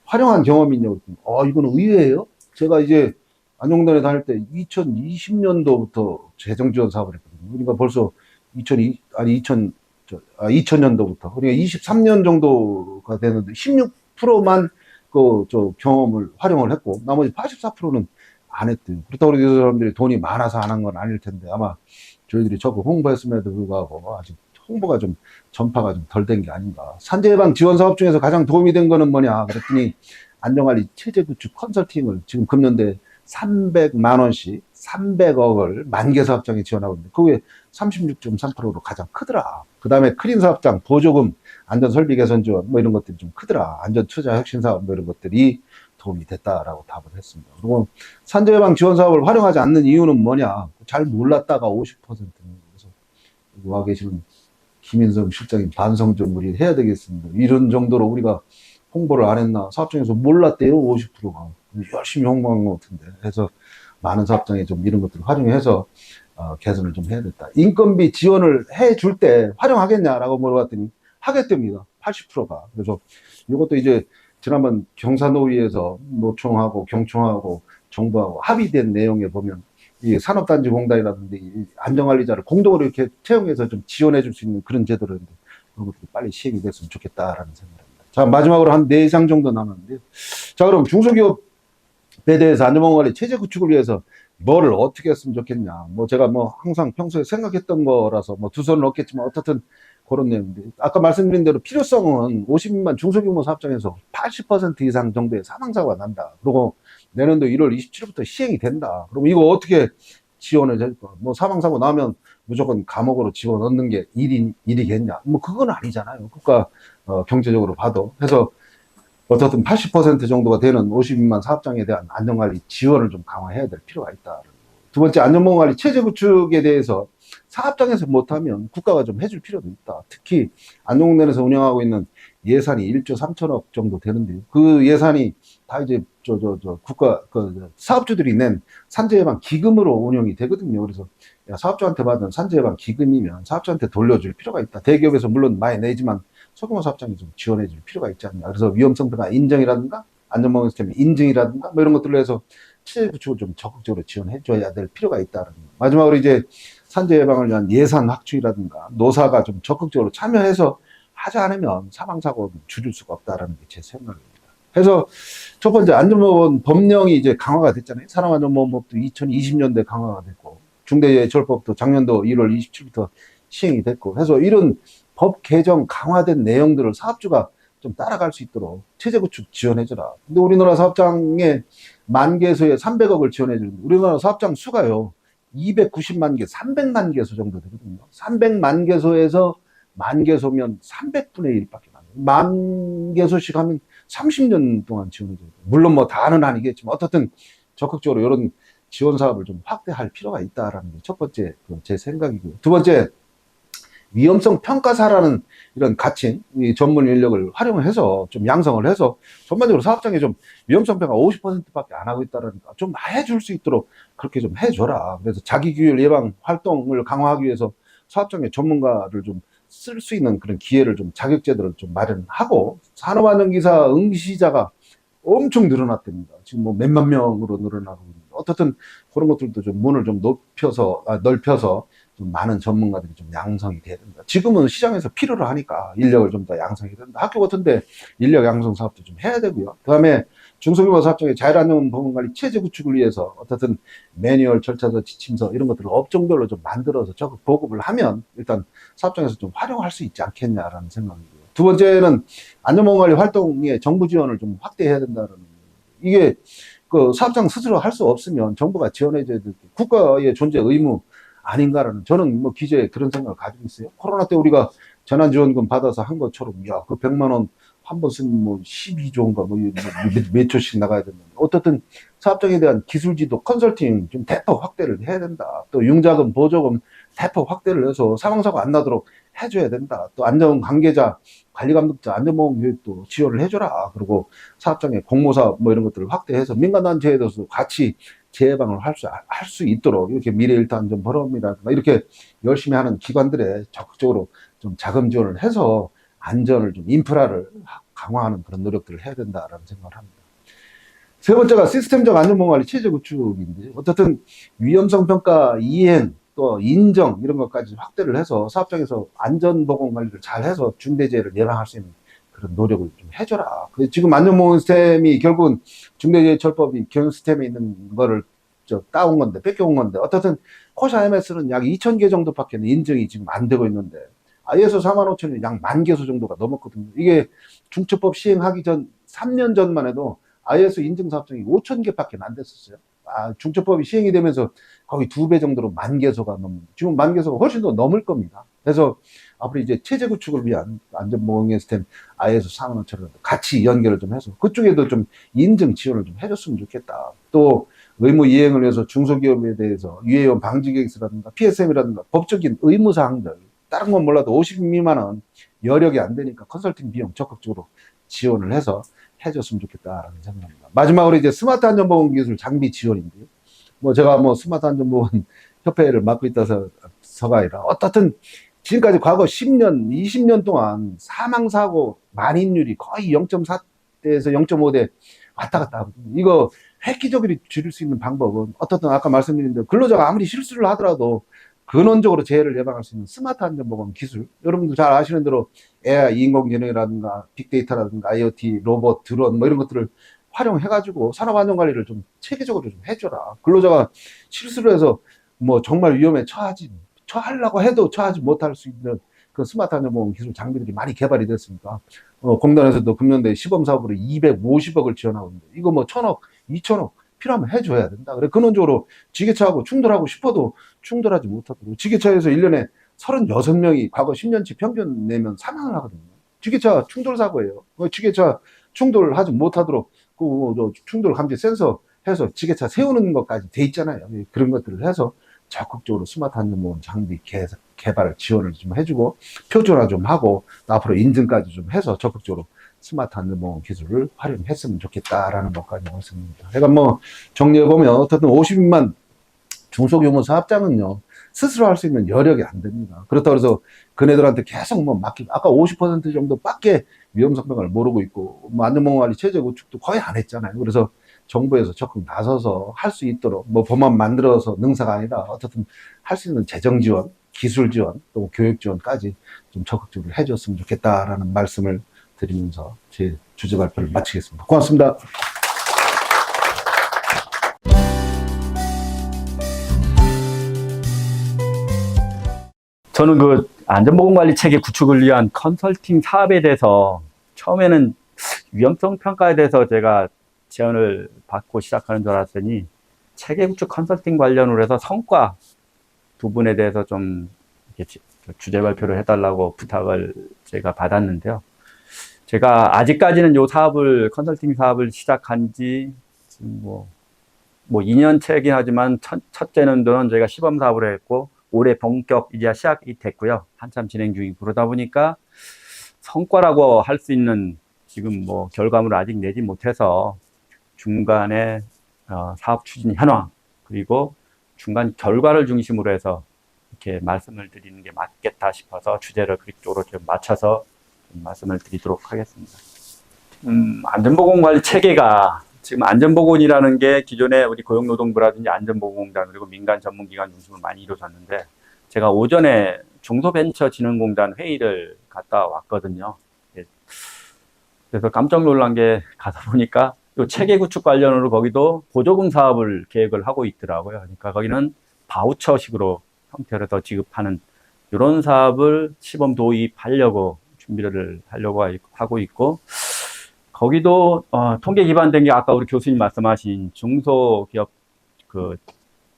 활용한 경험이 있냐고 그랬더니 이거는 의외예요. 제가 이제 안용단에 다닐 때 2020년도부터 재정 지원 사업을 했거든요. 그러니까 벌써 2000년도부터 그러니까 23년 정도가 되는데 16%만 경험을 활용을 했고 나머지 84%는 안 했대요. 그렇다고 해서 이 사람들이 돈이 많아서 안 한 건 아닐 텐데 아마 저희들이 적극 홍보했음에도 불구하고 아직 홍보가 좀 전파가 좀 덜 된 게 아닌가. 산재 예방 지원 사업 중에서 가장 도움이 된 거는 뭐냐 그랬더니 안전관리 체제 구축 컨설팅을 지금 금년대 300만 원씩 300억을 만개 사업장에 지원하고 있는데 그게 36.3%로 가장 크더라. 그 다음에 크린 사업장 보조금 안전 설비 개선 지원 뭐 이런 것들이 좀 크더라. 안전 투자 혁신 사업 뭐 이런 것들이 도움이 됐다라고 답을 했습니다. 그리고 산재 예방 지원 사업을 활용하지 않는 이유는 뭐냐? 잘 몰랐다가 50%는 그래서 와 계시는 김인성 실장님 반성 좀 우리 해야 되겠습니다. 이런 정도로 우리가 홍보를 안 했나? 사업장에서 몰랐대요, 50%가. 열심히 홍보한 것 같은데. 해서 많은 사업장에 좀 이런 것들을 활용해서 개선을 좀 해야 됐다. 인건비 지원을 해줄 때 활용하겠냐라고 물어봤더니 하겠답니다. 80%가. 그래서 이것도 이제 지난번 경사노위에서 노총하고 경총하고 정부하고 합의된 내용에 보면 이 산업단지공단이라든지 이 안전관리자를 공동으로 이렇게 채용해서 좀 지원해 줄 수 있는 그런 제도인데 그런 것들이 빨리 시행이 됐으면 좋겠다라는 생각입니다. 자, 마지막으로 한 4장 정도 남았는데요. 자, 그럼 중소기업에 대해서 안전보건관리 체제 구축을 위해서 뭐를 어떻게 했으면 좋겠냐. 뭐 제가 뭐 항상 평소에 생각했던 거라서 뭐 두 손은 없겠지만 어떻든 그런 내용인데 아까 말씀드린 대로 필요성은 50인만 중소규모 사업장에서 80% 이상 정도의 사망사고가 난다. 그리고 내년도 1월 27일부터 시행이 된다. 그럼 이거 어떻게 지원을 할까? 뭐 사망사고 나면 무조건 감옥으로 집어넣는 게 일이겠냐? 뭐 그건 아니잖아요. 국가 경제적으로 봐도. 해서 어쨌든 80% 정도가 되는 50인만 사업장에 대한 안전관리 지원을 좀 강화해야 될 필요가 있다. 두 번째, 안전보건관리 체제 구축에 대해서 사업장에서 못하면 국가가 좀 해줄 필요도 있다. 특히 안전공단에서 운영하고 있는 예산이 1조 3천억 정도 되는데요. 그 예산이 다 이제 국가 사업주들이 낸 산재 예방 기금으로 운영이 되거든요. 그래서 사업주한테 받은 산재 예방 기금이면 사업주한테 돌려줄 필요가 있다. 대기업에서 물론 많이 내지만 소규모 사업장이 좀 지원해 줄 필요가 있지 않냐. 그래서 위험성 평가 인정이라든가 안전보건 시스템 인증이라든가 뭐 이런 것들로 해서 체제 구축을 좀 적극적으로 지원해 줘야 될 필요가 있다는 거. 마지막으로 이제 산재 예방을 위한 예산 확충이라든가 노사가 좀 적극적으로 참여해서 하지 않으면 사망사고를 줄일 수가 없다라는 게 제 생각입니다. 그래서 첫 번째 안전보건 법령이 이제 강화가 됐잖아요. 산업안전보건법도 2020년대 강화가 됐고 중대재해처벌법도 작년도 1월 27일부터 시행이 됐고 해서 이런 법 개정 강화된 내용들을 사업주가 좀 따라갈 수 있도록 체제 구축 지원해줘라. 근데 우리나라 사업장에 만 개소에 300억을 지원해주는데 우리나라 사업장 수가요 290만 개, 300만 개소 정도 되거든요. 300만 개소에서 만 개소면 300분의 1밖에 안 돼요. 만 개소씩 하면 30년 동안 지원해줘야 돼요. 물론 뭐 다는 아니겠지만 어떻든 적극적으로 이런 지원 사업을 좀 확대할 필요가 있다라는 게 첫 번째 제 생각이고요. 두 번째, 위험성 평가사라는 이런 가칭, 이 전문 인력을 활용해서 좀 양성을 해서 전반적으로 사업장에 좀 위험성 평가 50%밖에 안 하고 있다라니까 좀 해줄 수 있도록 그렇게 좀 해줘라. 그래서 자기 규율 예방 활동을 강화하기 위해서 사업장에 전문가를 좀 쓸 수 있는 그런 기회를 좀 자격제도를 좀 마련하고 산업안전기사 응시자가 엄청 늘어났답니다. 지금 뭐 몇만 명으로 늘어나고 있는데 어떻든 그런 것들도 좀 문을 좀 넓혀서 좀 많은 전문가들이 좀 양성이 돼야 된다. 지금은 시장에서 필요로 하니까 인력을 좀 더 양성해야 된다. 학교 같은데 인력 양성 사업도 좀 해야 되고요. 그 다음에 중소규모 사업장의 자율안전보건관리 체제 구축을 위해서 어떻든 매뉴얼, 절차서, 지침서 이런 것들을 업종별로 좀 만들어서 적극 보급을 하면 일단 사업장에서 좀 활용할 수 있지 않겠냐라는 생각이고요. 두 번째는 안전보건관리 활동에 정부 지원을 좀 확대해야 된다는 이게 그 사업장 스스로 할 수 없으면 정부가 지원해줘야 될 국가의 존재 의무 아닌가라는 저는 뭐 기재에 그런 생각을 가지고 있어요. 코로나 때 우리가 재난지원금 받아서 한 것처럼 야, 그 100만 원 한 번 쓰면 뭐 12조인가 뭐 몇 초씩 나가야 된다. 어떻든 사업장에 대한 기술지도 컨설팅 좀 대폭 확대를 해야 된다. 또 융자금, 보조금 대폭 확대를 해서 사망사고 안 나도록 해줘야 된다. 또 안전 관계자, 관리감독자, 안전보건 교육도 지원을 해줘라. 그리고 사업장의 공모사업 뭐 이런 것들을 확대해서 민간단체에서도 같이 재예방을 할 수 있도록 이렇게 미래일타안전포럼이라든가 이렇게 열심히 하는 기관들에 적극적으로 좀 자금 지원을 해서 안전을 좀 인프라를 강화하는 그런 노력들을 해야 된다라는 생각을 합니다. 세 번째가 시스템적 안전보건관리 체제 구축인데 어쨌든 위험성 평가 이행 또 인정 이런 것까지 확대를 해서 사업장에서 안전보건관리를 잘 해서 중대재해를 예방할 수 있는 그런 노력을 좀 해줘라. 지금 안전보건 시스템이 결국은 중대재해처벌법이 경영 시스템에 있는 거를 따온 건데, 뺏겨온 건데, 어떻든 코샤MS는 약 2,000개 정도밖에 인증이 지금 안 되고 있는데, ISO 45,000이 약 10,000개소 정도가 넘었거든요. 이게 중처법 시행하기 전, 3년 전만 해도 ISO 인증 사업장이 5,000개밖에 안 됐었어요. 중처법이 시행이 되면서 거의 2배 정도로 10,000개소가 넘는, 지금 10,000개소가 훨씬 더 넘을 겁니다. 그래서 앞으로 이제 체제 구축을 위한 안전보건 시스템 ISO 45,000을 같이 연결을 좀 해서 그쪽에도 좀 인증 지원을 좀 해줬으면 좋겠다. 또 의무 이행을 위해서 중소기업에 대해서 유해원 방지 계획서라든가 PSM이라든가 법적인 의무사항들, 다른 건 몰라도 50 미만은 여력이 안 되니까 컨설팅 비용 적극적으로 지원을 해서 해줬으면 좋겠다라는 생각합니다. 마지막으로 이제 스마트 안전보건 기술 장비 지원인데요. 뭐 제가 뭐 스마트 안전보건 협회를 맡고 있다서가 아니라 어떻든 지금까지 과거 10년, 20년 동안 사망사고 만인율이 거의 0.4대에서 0.5대 왔다 갔다 하거든요. 이거 획기적으로 줄일 수 있는 방법은 어떻든 아까 말씀드린 대로 근로자가 아무리 실수를 하더라도 근원적으로 재해를 예방할 수 있는 스마트 안전보건 기술. 여러분들 잘 아시는 대로 AI, 인공지능이라든가 빅데이터라든가 IoT, 로봇, 드론 뭐 이런 것들을 활용해가지고 산업안전관리를 좀 체계적으로 좀 해줘라. 근로자가 실수를 해서 뭐 정말 위험에 처하려고 해도 처하지 못할 수 있는 그 스마트 안전보건 기술 장비들이 많이 개발이 됐으니까 공단에서도 금년도에 시범사업으로 250억을 지원하고 있는데 이거 뭐 1,000억, 2,000억 필요하면 해줘야 된다. 그래 근원적으로 지게차하고 충돌하고 싶어도 충돌하지 못하도록 지게차에서 1년에 36명이 과거 10년치 평균 내면 사망을 하거든요. 지게차 충돌 사고예요. 지게차 충돌하지 못하도록 그 충돌 감지 센서 해서 지게차 세우는 것까지 돼 있잖아요. 그런 것들을 해서 적극적으로 스마트 안전보건 장비 개발을 지원을 좀 해주고 표준화 좀 하고 앞으로 인증까지 좀 해서 적극적으로 스마트 안전보건 기술을 활용했으면 좋겠다라는 것까지 말씀드립니다. 그러니까 뭐 정리해보면 어쨌든 50인만 중소규모 사업장은요 스스로 할 수 있는 여력이 안 됩니다. 그렇다고 해서 그네들한테 계속 뭐 맡기고 아까 50% 정도밖에 위험 성병을 모르고 있고 뭐 안전보건관리 체제 구축도 거의 안 했잖아요. 그래서 정부에서 적극 나서서 할 수 있도록 뭐 법안 만들어서 능사가 아니라 어쨌든 할 수 있는 재정 지원, 기술 지원, 또 교육 지원까지 좀 적극적으로 해줬으면 좋겠다라는 말씀을 드리면서 제 주제 발표를 마치겠습니다. 고맙습니다. 저는 그 안전보건관리 체계 구축을 위한 컨설팅 사업에 대해서 처음에는 위험성 평가에 대해서 제가 지원을 받고 시작하는 줄 알았더니 체계 구축 컨설팅 관련으로 해서 성과 부분에 대해서 좀 이렇게 주제 발표를 해달라고 부탁을 제가 받았는데요. 제가 아직까지는 요 사업을, 컨설팅 사업을 시작한 지 지금 뭐 2년 채긴 하지만 첫째 년도는 저희가 시범 사업을 했고 올해 본격 이제 시작이 됐고요. 한참 진행 중이고 그러다 보니까 성과라고 할 수 있는 지금 뭐 결과물을 아직 내지 못해서 중간에 사업 추진 현황 그리고 중간 결과를 중심으로 해서 이렇게 말씀을 드리는 게 맞겠다 싶어서 주제를 그쪽으로 좀 맞춰서 좀 말씀을 드리도록 하겠습니다. 안전보건관리 체계가 지금 안전보건이라는 게 기존에 우리 고용노동부라든지 안전보건공단 그리고 민간 전문기관 중심으로 많이 이루어졌는데 제가 오전에 중소벤처진흥공단 회의를 갔다 왔거든요. 그래서 깜짝 놀란 게 가다 보니까 또 체계 구축 관련으로 거기도 보조금 사업을 계획을 하고 있더라고요. 그러니까 거기는 바우처식으로 형태로 더 지급하는 이런 사업을 시범 도입하려고 준비를 하려고 하고 있고 거기도 통계 기반된 게 아까 우리 교수님 말씀하신 중소기업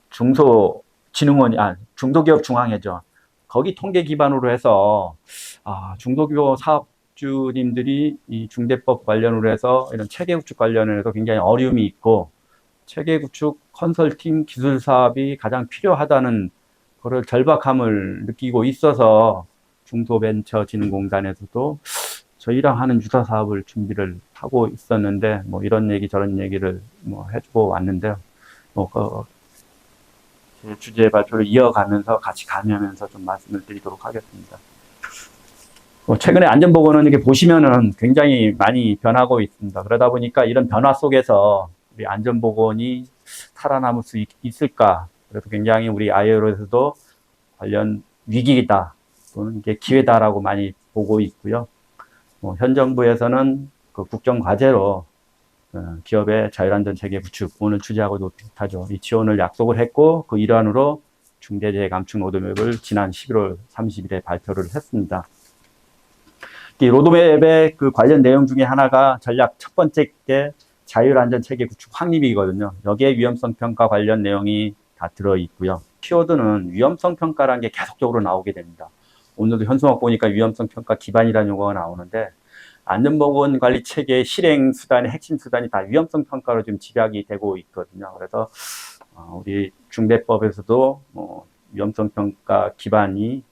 중소기업 중앙회죠. 거기 통계 기반으로 해서 중소기업 사업주님들이 이 중대법 관련으로 해서 이런 체계 구축 관련해서 굉장히 어려움이 있고 체계 구축 컨설팅 기술 사업이 가장 필요하다는 그걸 절박함을 느끼고 있어서 중소벤처진흥공단에서도 저희랑 하는 유사 사업을 준비를 하고 있었는데 뭐 이런 얘기 저런 얘기를 뭐 해주고 왔는데요. 제 주제 발표를 이어가면서 같이 가면서 좀 말씀을 드리도록 하겠습니다. 최근에 안전보건은 이렇게 보시면은 굉장히 많이 변하고 있습니다. 그러다 보니까 이런 변화 속에서 우리 안전보건이 살아남을 수 있을까? 그래서 굉장히 우리 ILO에서도 관련 위기이다 또는 이게 기회다라고 많이 보고 있고요. 현 정부에서는 그 국정과제로 기업의 자율안전 체계 구축, 오늘 주제하고도 비슷하죠. 이 지원을 약속을 했고 그 일환으로 중대재해 감축 로드맵을 지난 11월 30일에 발표를 했습니다. 이 로드맵의 그 관련 내용 중에 하나가 전략 첫 번째 게 자율안전 체계 구축 확립이거든요. 여기에 위험성 평가 관련 내용이 다 들어있고요. 키워드는 위험성 평가라는 게 계속적으로 나오게 됩니다. 오늘도 현수막 보니까 위험성 평가 기반이라는 용어가 나오는데 안전보건 관리 체계의 실행 수단의 핵심 수단이 다 위험성 평가로 지금 집약이 되고 있거든요. 그래서 우리 중대법에서도 위험성 평가 기반이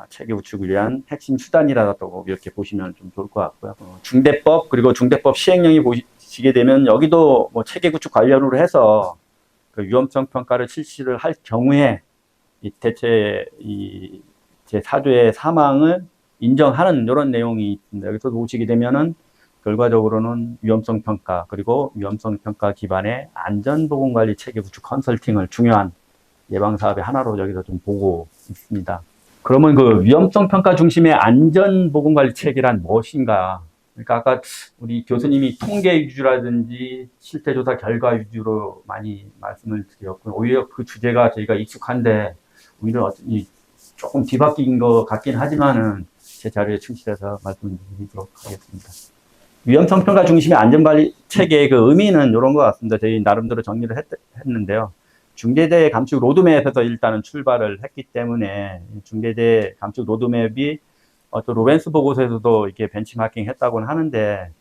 체계 구축을 위한 핵심 수단이라고 이렇게 보시면 좀 좋을 것 같고요. 중대법 그리고 중대법 시행령이 보시게 되면 여기도 체계 구축 관련으로 해서 그 위험성 평가를 실시를 할 경우에 대체 제4조의 사망을 인정하는 이런 내용이 있습니다. 여기서 보시게 되면은 결과적으로는 위험성 평가 그리고 위험성 평가 기반의 안전보건관리 체계 구축 컨설팅을 중요한 예방 사업의 하나로 여기서 좀 보고 있습니다. 그러면 그 위험성 평가 중심의 안전보건관리 체계란 무엇인가? 그러니까 아까 우리 교수님이 통계 위주라든지 실태조사 결과 위주로 많이 말씀을 드렸고 오히려 그 주제가 저희가 익숙한데 오히려 조금 뒤바뀐 것 같긴 하지만은 제 자료에 충실해서 말씀드리도록 하겠습니다. 위험성 평가 중심의 안전관리 체계의 그 의미는 이런 것 같습니다. 저희 나름대로 정리를 했는데요. 중대재해 감축 로드맵에서 일단은 출발을 했기 때문에 중대재해 감축 로드맵이 또 로벤스 보고서에서도 이렇게 벤치마킹 했다고는 하는데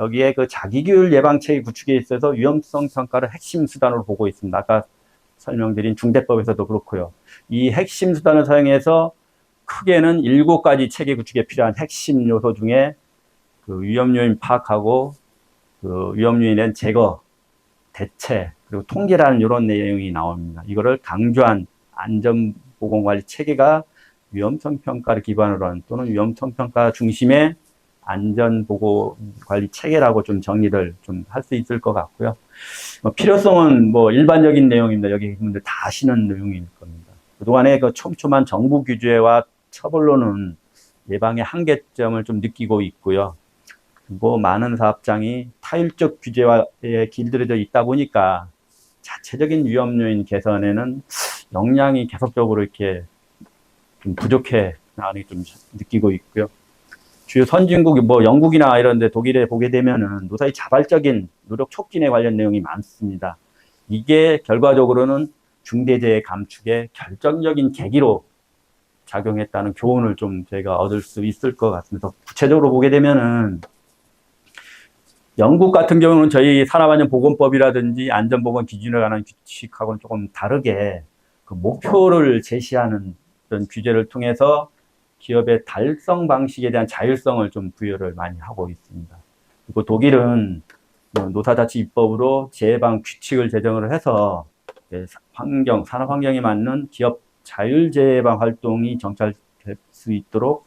여기에 그 자기규율 예방 체계 구축에 있어서 위험성 평가를 핵심 수단으로 보고 있습니다. 아까 설명드린 중대법에서도 그렇고요. 이 핵심 수단을 사용해서 크게는 7가지 체계 구축에 필요한 핵심 요소 중에 그 위험 요인 파악하고 그 위험 요인의 제거, 대체, 그리고 통계라는 이런 내용이 나옵니다. 이거를 강조한 안전보건관리 체계가 위험성 평가를 기반으로 한 또는 위험성 평가 중심의 안전보건관리 체계라고 좀 정리를 좀 할 수 있을 것 같고요. 필요성은 일반적인 내용입니다. 여기 분들 다 아시는 내용일 겁니다. 그동안의 그 촘촘한 정부 규제와 처벌로는 예방의 한계점을 좀 느끼고 있고요. 그리고 많은 사업장이 타율적 규제에 길들여져 있다 보니까 자체적인 위험 요인 개선에는 역량이 계속적으로 이렇게 좀 부족해 나는 좀 느끼고 있고요. 주요 선진국, 영국이나 이런 데 독일에 보게 되면은 노사의 자발적인 노력 촉진에 관련 내용이 많습니다. 이게 결과적으로는 중대재해 감축의 결정적인 계기로 작용했다는 교훈을 좀 저희가 얻을 수 있을 것 같습니다. 구체적으로 보게 되면은 영국 같은 경우는 저희 산업안전보건법이라든지 안전보건 기준에 관한 규칙하고는 조금 다르게 그 목표를 제시하는 그런 규제를 통해서 기업의 달성 방식에 대한 자율성을 좀 부여를 많이 하고 있습니다. 그리고 독일은 노사자치 입법으로 재해방 규칙을 제정을 해서 산업 환경에 맞는 기업 자율재해방 활동이 정찰될 수 있도록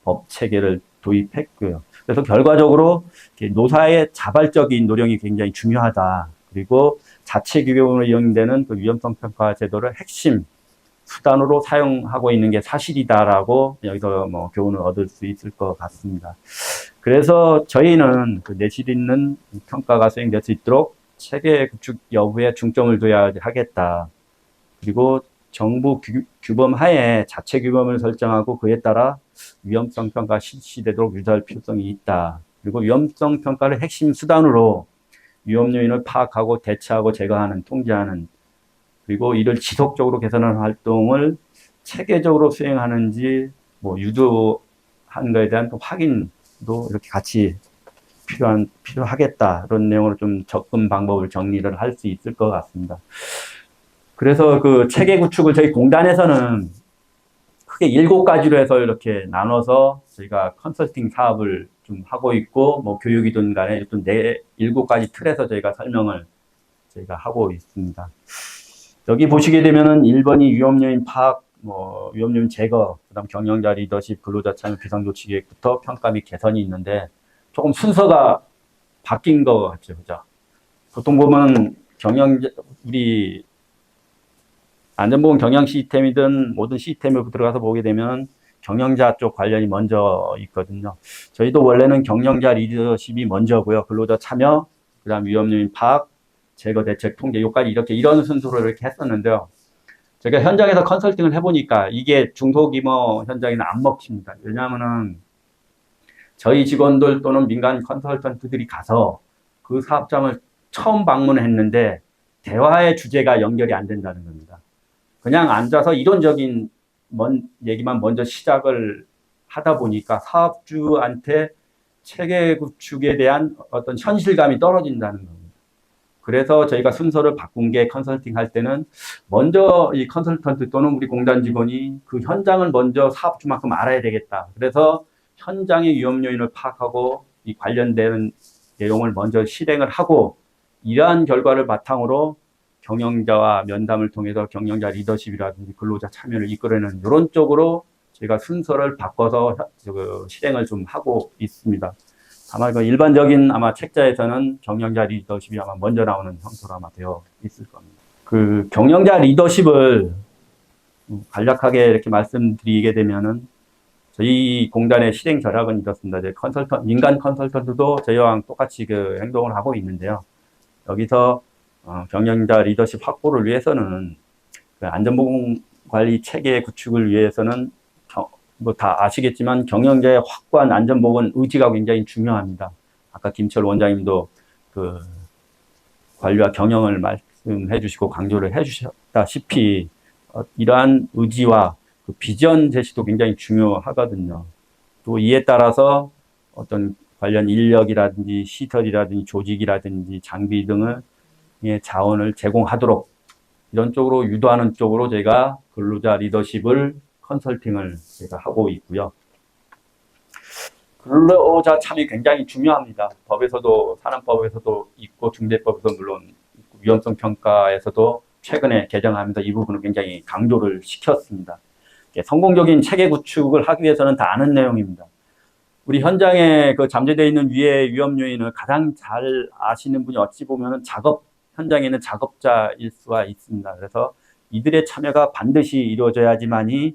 법 체계를 도입했고요. 그래서 결과적으로 노사의 자발적인 노력이 굉장히 중요하다. 그리고 자체 규범으로 이용되는 그 위험성 평가 제도를 핵심 수단으로 사용하고 있는 게 사실이다라고 여기서 교훈을 얻을 수 있을 것 같습니다. 그래서 저희는 그 내실 있는 평가가 수행될 수 있도록 체계 구축 여부에 중점을 둬야 하겠다. 그리고 정부 규범 하에 자체 규범을 설정하고 그에 따라 위험성 평가 실시되도록 유도할 필요성이 있다. 그리고 위험성 평가를 핵심 수단으로 위험 요인을 파악하고 대처하고 제거하는, 통제하는, 그리고 이를 지속적으로 개선하는 활동을 체계적으로 수행하는지 유도한 것에 대한 또 확인도 이렇게 같이 필요하겠다. 이런 내용으로 좀 접근 방법을 정리를 할 수 있을 것 같습니다. 그래서 그 체계 구축을 저희 공단에서는 크게 7가지로 해서 이렇게 나눠서 저희가 컨설팅 사업을 좀 하고 있고, 교육이든 간에 어떤 7가지 틀에서 저희가 설명을 저희가 하고 있습니다. 여기 보시게 되면은 1번이 위험 요인 파악, 위험 요인 제거, 그 다음 경영자 리더십, 근로자 참여 비상조치 계획부터 평가 및 개선이 있는데 조금 순서가 바뀐 것 같죠. 그죠? 보통 보면 우리 안전보건 경영 시스템이든 모든 시스템에 들어가서 보게 되면 경영자 쪽 관련이 먼저 있거든요. 저희도 원래는 경영자 리더십이 먼저고요. 근로자 참여, 그다음 위험 요인 파악, 제거 대책 통제, 요까지 이런 순서로 이렇게 했었는데요. 제가 현장에서 컨설팅을 해보니까 이게 중소규모 현장에는 안 먹힙니다. 왜냐하면은 저희 직원들 또는 민간 컨설턴트들이 가서 그 사업장을 처음 방문했는데 대화의 주제가 연결이 안 된다는 겁니다. 그냥 앉아서 이론적인 얘기만 먼저 시작을 하다 보니까 사업주한테 체계 구축에 대한 어떤 현실감이 떨어진다는 겁니다. 그래서 저희가 순서를 바꾼 게 컨설팅 할 때는 먼저 이 컨설턴트 또는 우리 공단 직원이 그 현장을 먼저 사업주만큼 알아야 되겠다. 그래서 현장의 위험 요인을 파악하고 이 관련되는 내용을 먼저 실행을 하고 이러한 결과를 바탕으로 경영자와 면담을 통해서 경영자 리더십이라든지 근로자 참여를 이끌어내는 이런 쪽으로 제가 순서를 바꿔서 실행을 좀 하고 있습니다. 아마 일반적인 아마 책자에서는 경영자 리더십이 아마 먼저 나오는 형태로 아마 되어 있을 겁니다. 그 경영자 리더십을 간략하게 이렇게 말씀드리게 되면은 저희 공단의 실행 절약은 이렇습니다. 민간 컨설턴트도 저희와 똑같이 그 행동을 하고 있는데요. 여기서 경영자 리더십 확보를 위해서는 그 안전보건 관리 체계 구축을 위해서는 뭐 다 아시겠지만 경영자의 확고한 안전보건 의지가 굉장히 중요합니다. 아까 김철 원장님도 그 관리와 경영을 말씀해 주시고 강조를 해 주셨다시피 이러한 의지와 그 비전 제시도 굉장히 중요하거든요. 또 이에 따라서 어떤 관련 인력이라든지 시설이라든지 조직이라든지 장비 등의 자원을 제공하도록 이런 쪽으로 유도하는 쪽으로 제가 근로자 리더십을 컨설팅을 제가 하고 있고요. 근로자 참여 굉장히 중요합니다. 법에서도 산업법에서도 있고 중대법에서 물론 있고 위험성 평가에서도 최근에 개정하면서 이 부분을 굉장히 강조를 시켰습니다. 성공적인 체계 구축을 하기 위해서는 다 아는 내용입니다. 우리 현장에 그 잠재되어 있는 위의 위험 요인을 가장 잘 아시는 분이 어찌 보면은 현장에 있는 작업자일 수가 있습니다. 그래서 이들의 참여가 반드시 이루어져야지만이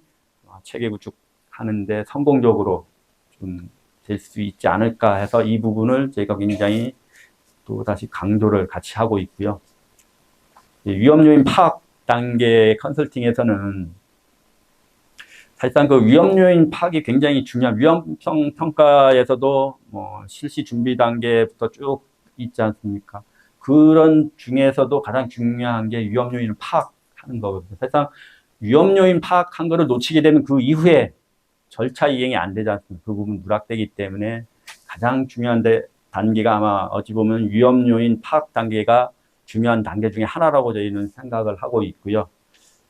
체계 구축하는데 성공적으로 좀 될 수 있지 않을까 해서 이 부분을 저희가 굉장히 또 다시 강조를 같이 하고 있고요. 위험 요인 파악 단계 컨설팅에서는 사실상 그 위험 요인 파악이 굉장히 중요한 위험성 평가에서도 뭐 실시 준비 단계부터 쭉 있지 않습니까? 그런 중에서도 가장 중요한 게 위험 요인을 파악하는 거거든요. 사실상 위험 요인 파악한 거를 놓치게 되면 그 이후에 절차 이행이 안 되지 않습니까? 그 부분 누락되기 때문에 가장 중요한 단계가 아마 어찌 보면 위험 요인 파악 단계가 중요한 단계 중에 하나라고 저희는 생각을 하고 있고요.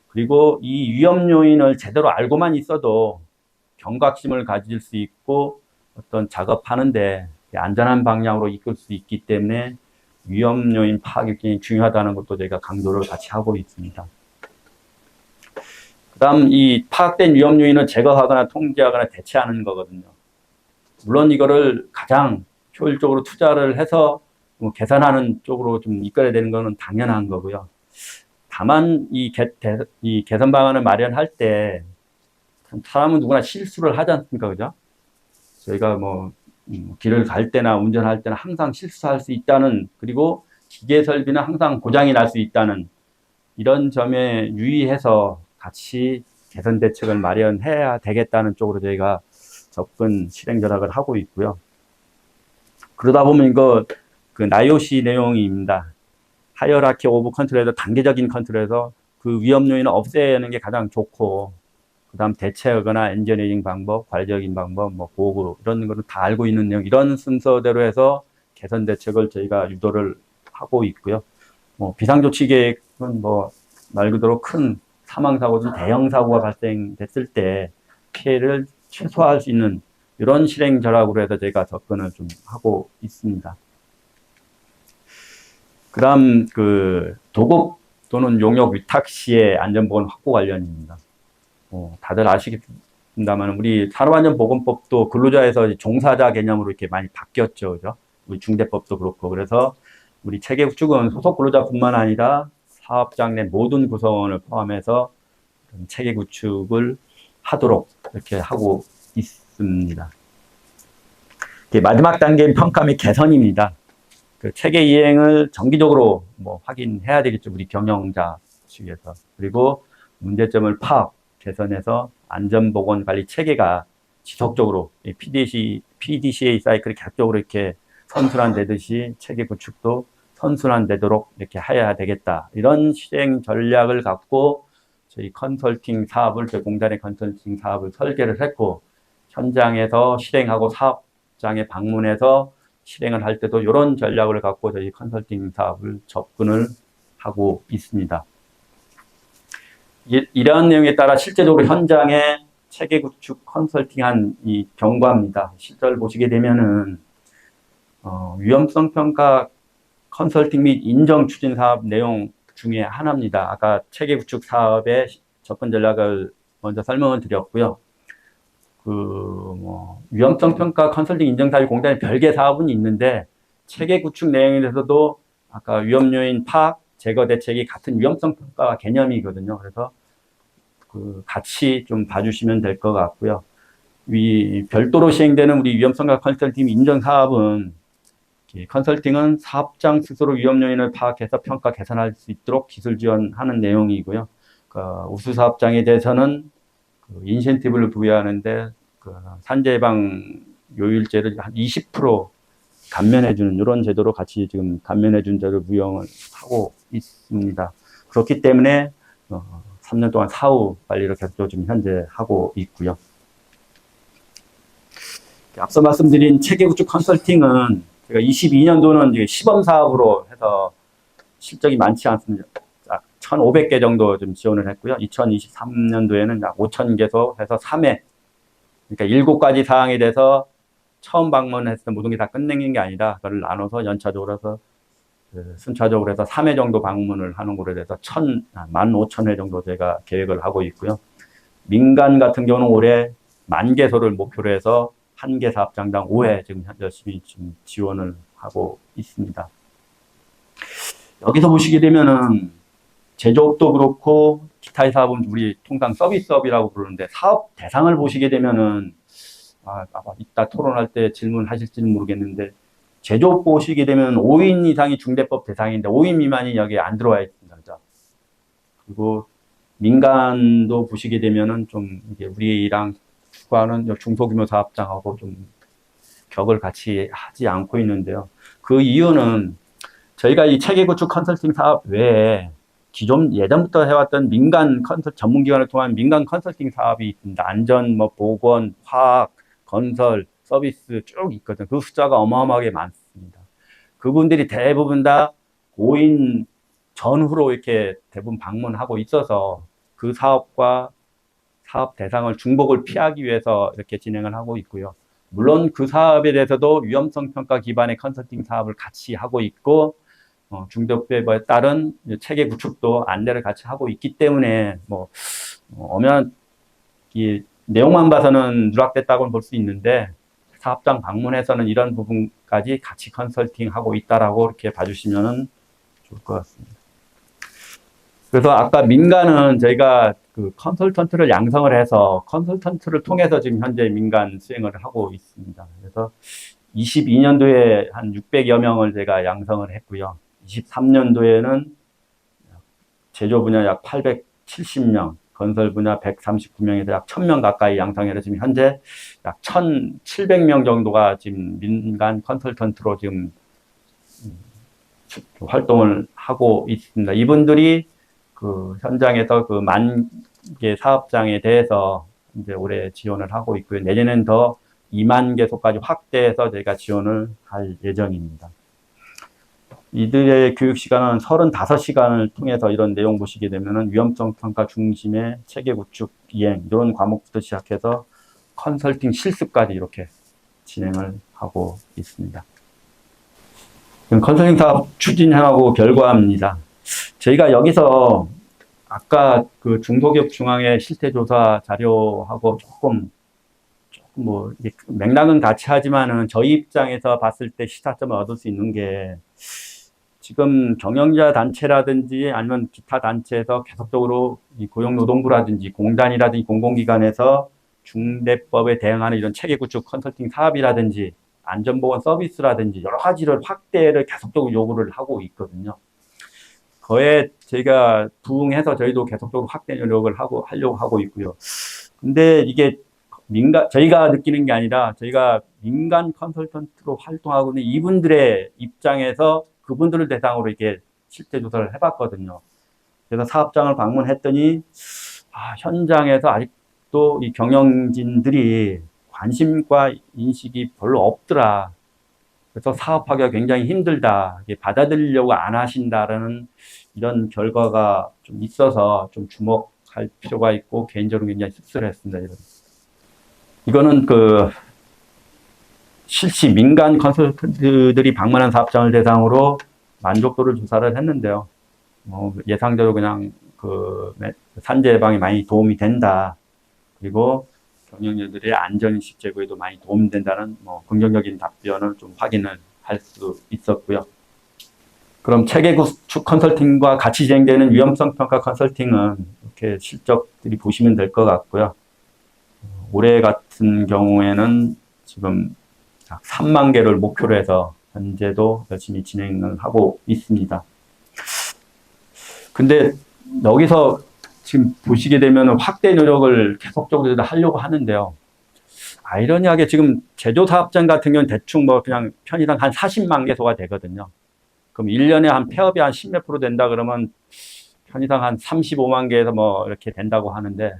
그리고 이 위험 요인을 제대로 알고만 있어도 경각심을 가질 수 있고 어떤 작업하는데 안전한 방향으로 이끌 수 있기 때문에 위험 요인 파악이 굉장히 중요하다는 것도 저희가 강조를 같이 하고 있습니다. 그다음 이 파악된 위험 요인을 제거하거나 통제하거나 대체하는 거거든요. 물론 이거를 가장 효율적으로 투자를 해서 개선하는 쪽으로 좀 이끌어야 되는 거는 당연한 거고요. 다만 이 개선 방안을 마련할 때 사람은 누구나 실수를 하지 않습니까, 그죠? 저희가 뭐 길을 갈 때나 운전할 때나 항상 실수할 수 있다는, 그리고 기계 설비는 항상 고장이 날 수 있다는 이런 점에 유의해서 같이 개선 대책을 마련해야 되겠다는 쪽으로 저희가 접근 실행 절약을 하고 있고요. 그러다 보면 이거 그 NIOC 내용입니다. 하이어라키 오브 컨트롤에서 단계적인 컨트롤에서 그 위험 요인을 없애는 게 가장 좋고, 그 다음 대체하거나 엔지니어링 방법, 관리적인 방법, 뭐 보고 이런 거를 다 알고 있는 내용, 이런 순서대로 해서 개선 대책을 저희가 유도를 하고 있고요. 뭐 비상조치 계획은 뭐 말 그대로 큰 사망사고든 대형 사고가 발생됐을 때 피해를 최소화할 수 있는 이런 실행 절약으로 해서 저희가 접근을 좀 하고 있습니다. 그 다음 그 도급 또는 용역 위탁 시의 안전보건 확보 관련입니다. 다들 아시겠습니다만 우리 산업안전보건법도 근로자에서 종사자 개념으로 이렇게 많이 바뀌었죠, 그죠? 우리 중대법도 그렇고. 그래서 우리 체계 구축은 소속 근로자뿐만 아니라 사업장 내 모든 구성원을 포함해서 체계 구축을 하도록 이렇게 하고 있습니다. 마지막 단계는 평가 및 개선입니다. 그 체계 이행을 정기적으로 뭐 확인해야 되겠죠. 우리 경영자 측에서. 그리고 문제점을 파악, 개선해서 안전보건관리 체계가 지속적으로 PDCA 사이클이 계속적으로 이렇게 선순환되듯이 체계 구축도 선순환되도록 이렇게 해야 되겠다. 이런 실행 전략을 갖고 저희 컨설팅 사업을, 저희 공단의 컨설팅 사업을 설계를 했고, 현장에서 실행하고 사업장에 방문해서 실행을 할 때도 이런 전략을 갖고 저희 컨설팅 사업을 접근을 하고 있습니다. 이러한 내용에 따라 실제적으로 현장에 체계 구축 컨설팅한 이 경과입니다. 실제를 보시게 되면은 위험성 평가 컨설팅 및 인정 추진 사업 내용 중에 하나입니다. 아까 체계 구축 사업의 접근 전략을 먼저 설명을 드렸고요. 위험성 평가 컨설팅 인정 사업 공단의 별개 사업은 있는데 체계 구축 내용에 대해서도 아까 위험 요인 파악, 제거 대책이 같은 위험성 평가 개념이거든요. 그래서 같이 좀 봐주시면 될 것 같고요. 별도로 시행되는 우리 위험성 평가 컨설팅 인정 사업은 컨설팅은 사업장 스스로 위험 요인을 파악해서 평가 개선할 수 있도록 기술 지원하는 내용이고요. 우수 사업장에 대해서는 인센티브를 부여하는데 산재 예방 요일제를 한 20% 감면해주는 이런 제도로 같이 지금 감면해준 제도를 부여를 하고 있습니다. 그렇기 때문에 3년 동안 사후 관리를 계속 지금 현재 하고 있고요. 앞서 말씀드린 체계 구축 컨설팅은 제가 22년도는 시범 사업으로 해서 실적이 많지 않습니다. 1,500개 정도 좀 지원을 했고요. 2023년도에는 약 5,000개소 해서 3회, 그러니까 7가지 사항에 대해서 처음 방문했을 때 모든 게 다 끝내는 게 아니라 그걸 나눠서 연차적으로 해서 순차적으로 해서 3회 정도 방문을 하는 거로 해서 15,000회 정도 제가 계획을 하고 있고요. 민간 같은 경우는 올해 10,000개소를 목표로 해서 한 개 사업장당 5회 지금 열심히 지금 지원을 하고 있습니다. 여기서 보시게 되면은 제조업도 그렇고 기타의 사업은 우리 통상 서비스업이라고 부르는데 사업 대상을 보시게 되면은 이따 토론할 때 질문하실지는 모르겠는데 제조업 보시게 되면 5인 이상이 중대법 대상인데 5인 미만이 여기에 안 들어와 있습니다. 그죠? 그리고 민간도 보시게 되면은 좀 이게 우리랑 추구하는 중소규모 사업장하고 좀 격을 같이 하지 않고 있는데요. 그 이유는 저희가 이 체계 구축 컨설팅 사업 외에 기존 예전부터 해왔던 민간 전문기관을 통한 민간 컨설팅 사업이 있습니다. 안전, 보건, 화학, 건설, 서비스 쭉 있거든요. 그 숫자가 어마어마하게 많습니다. 그분들이 대부분 다 5인 전후로 이렇게 대부분 방문하고 있어서 그 사업과 사업 대상을 중복을 피하기 위해서 이렇게 진행을 하고 있고요. 물론 그 사업에 대해서도 위험성 평가 기반의 컨설팅 사업을 같이 하고 있고 중대법에 따른 체계 구축도 안내를 같이 하고 있기 때문에 오면 이 내용만 봐서는 누락됐다고는 볼 수 있는데 사업장 방문해서는 이런 부분까지 같이 컨설팅하고 있다라고 이렇게 봐주시면 좋을 것 같습니다. 그래서 아까 민간은 저희가 그 컨설턴트를 양성을 해서 컨설턴트를 통해서 지금 현재 민간 수행을 하고 있습니다. 그래서 22년도에 한 600여 명을 제가 양성을 했고요. 23년도에는 제조 분야 약 870명, 건설 분야 139명에서 약 1,000명 가까이 양성해서 지금 현재 약 1,700명 정도가 지금 민간 컨설턴트로 지금 활동을 하고 있습니다. 이분들이 그 현장에서 그 10,000개 사업장에 대해서 이제 올해 지원을 하고 있고요. 내년엔 더 20,000개소까지 확대해서 저희가 지원을 할 예정입니다. 이들의 교육 시간은 35시간을 통해서 이런 내용 보시게 되면은 위험성 평가 중심의 체계 구축 이행 이런 과목부터 시작해서 컨설팅 실습까지 이렇게 진행을 하고 있습니다. 컨설팅 사업 추진하고 결과입니다. 저희가 여기서 아까 그 중소기업 중앙의 실태조사 자료하고 조금 맥락은 같이 하지만은 저희 입장에서 봤을 때 시사점을 얻을 수 있는 게 지금 경영자 단체라든지 아니면 기타 단체에서 계속적으로 이 고용노동부라든지 공단이라든지 공공기관에서 중대법에 대응하는 이런 체계 구축 컨설팅 사업이라든지 안전보건 서비스라든지 여러 가지를 확대를 계속적으로 요구를 하고 있거든요. 그에 저희가 부응해서 저희도 계속적으로 확대 노력을 하려고 하고 있고요. 근데 이게 저희가 느끼는 게 아니라 저희가 민간 컨설턴트로 활동하고 있는 이분들의 입장에서 그분들을 대상으로 이렇게 실태 조사를 해봤거든요. 그래서 사업장을 방문했더니 현장에서 아직도 이 경영진들이 관심과 인식이 별로 없더라. 그래서 사업하기가 굉장히 힘들다. 받아들이려고 안 하신다라는 이런 결과가 좀 있어서 좀 주목할 필요가 있고 개인적으로 굉장히 씁쓸했습니다. 이거는 실시 민간 컨설턴트들이 방문한 사업장을 대상으로 만족도를 조사를 했는데요. 예상대로 그냥 산재 예방에 많이 도움이 된다. 그리고 경영진들의 안전인식 제고에도 많이 도움이 된다는 긍정적인 답변을 좀 확인을 할 수 있었고요. 그럼 체계 구축 컨설팅과 같이 진행되는 위험성 평가 컨설팅은 이렇게 실적들이 보시면 될 것 같고요. 올해 같은 경우에는 지금 3만 개를 목표로 해서 현재도 열심히 진행을 하고 있습니다. 근데 여기서 지금 보시게 되면 확대 노력을 계속적으로 하려고 하는데요. 아이러니하게 지금 제조 사업장 같은 경우는 대충 그냥 편의상 한 40만 개소가 되거든요. 그럼 1년에 한 폐업이 한 10몇 프로 된다 그러면 편의상 한 35만 개에서 이렇게 된다고 하는데,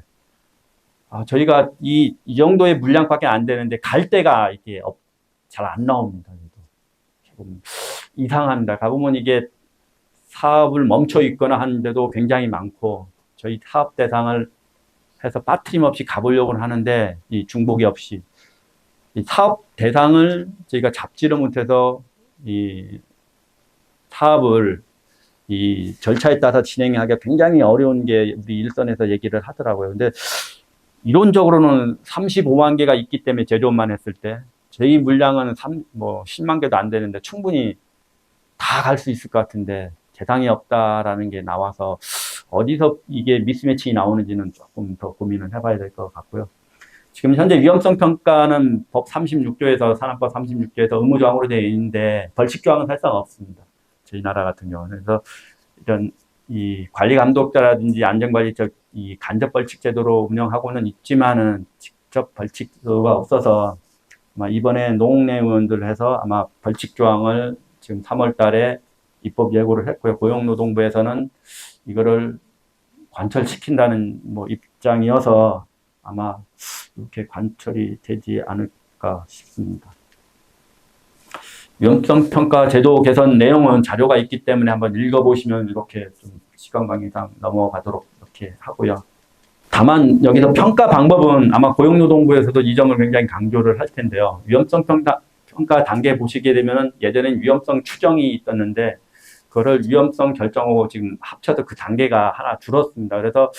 저희가 이 정도의 물량밖에 안 되는데 갈 데가 이게 잘 안 나옵니다. 조금 이상합니다. 가보면 이게 사업을 멈춰 있거나 하는데도 굉장히 많고, 저희 사업 대상을 해서 빠트림없이 가보려고 하는데 이 중복이 없이 이 사업 대상을 저희가 잡지를 못해서 이 사업을 이 절차에 따라서 진행하기가 굉장히 어려운 게 우리 일선에서 얘기를 하더라고요. 근데 이론적으로는 35만 개가 있기 때문에 제조업만 했을 때 저희 물량은 10만 개도 안 되는데 충분히 다 갈 수 있을 것 같은데 대상이 없다라는 게 나와서 어디서 이게 미스매칭이 나오는지는 조금 더 고민을 해봐야 될 것 같고요. 지금 현재 위험성 평가는 법 36조에서 산업법 36조에서 의무조항으로 되어 있는데 벌칙조항은 사실상 없습니다. 저희 나라 같은 경우는. 그래서 이런 이 관리 감독자라든지 안전관리적 이 간접 벌칙 제도로 운영하고는 있지만은 직접 벌칙조가 없어서 아마 이번에 노웅래 의원들 해서 아마 벌칙 조항을 지금 3월 달에 입법 예고를 했고요. 고용노동부에서는 이거를 관철시킨다는 입장이어서 아마 이렇게 관철이 되지 않을까 싶습니다. 위험성 평가 제도 개선 내용은 자료가 있기 때문에 한번 읽어보시면 이렇게 좀 시간 관계상 넘어가도록 이렇게 하고요. 다만 여기서 평가 방법은 아마 고용노동부에서도 이 점을 굉장히 강조를 할 텐데요. 위험성 평가 단계 보시게 되면 예전엔 위험성 추정이 있었는데 그거를 위험성 결정하고 지금 합쳐서 그 단계가 하나 줄었습니다. 그래서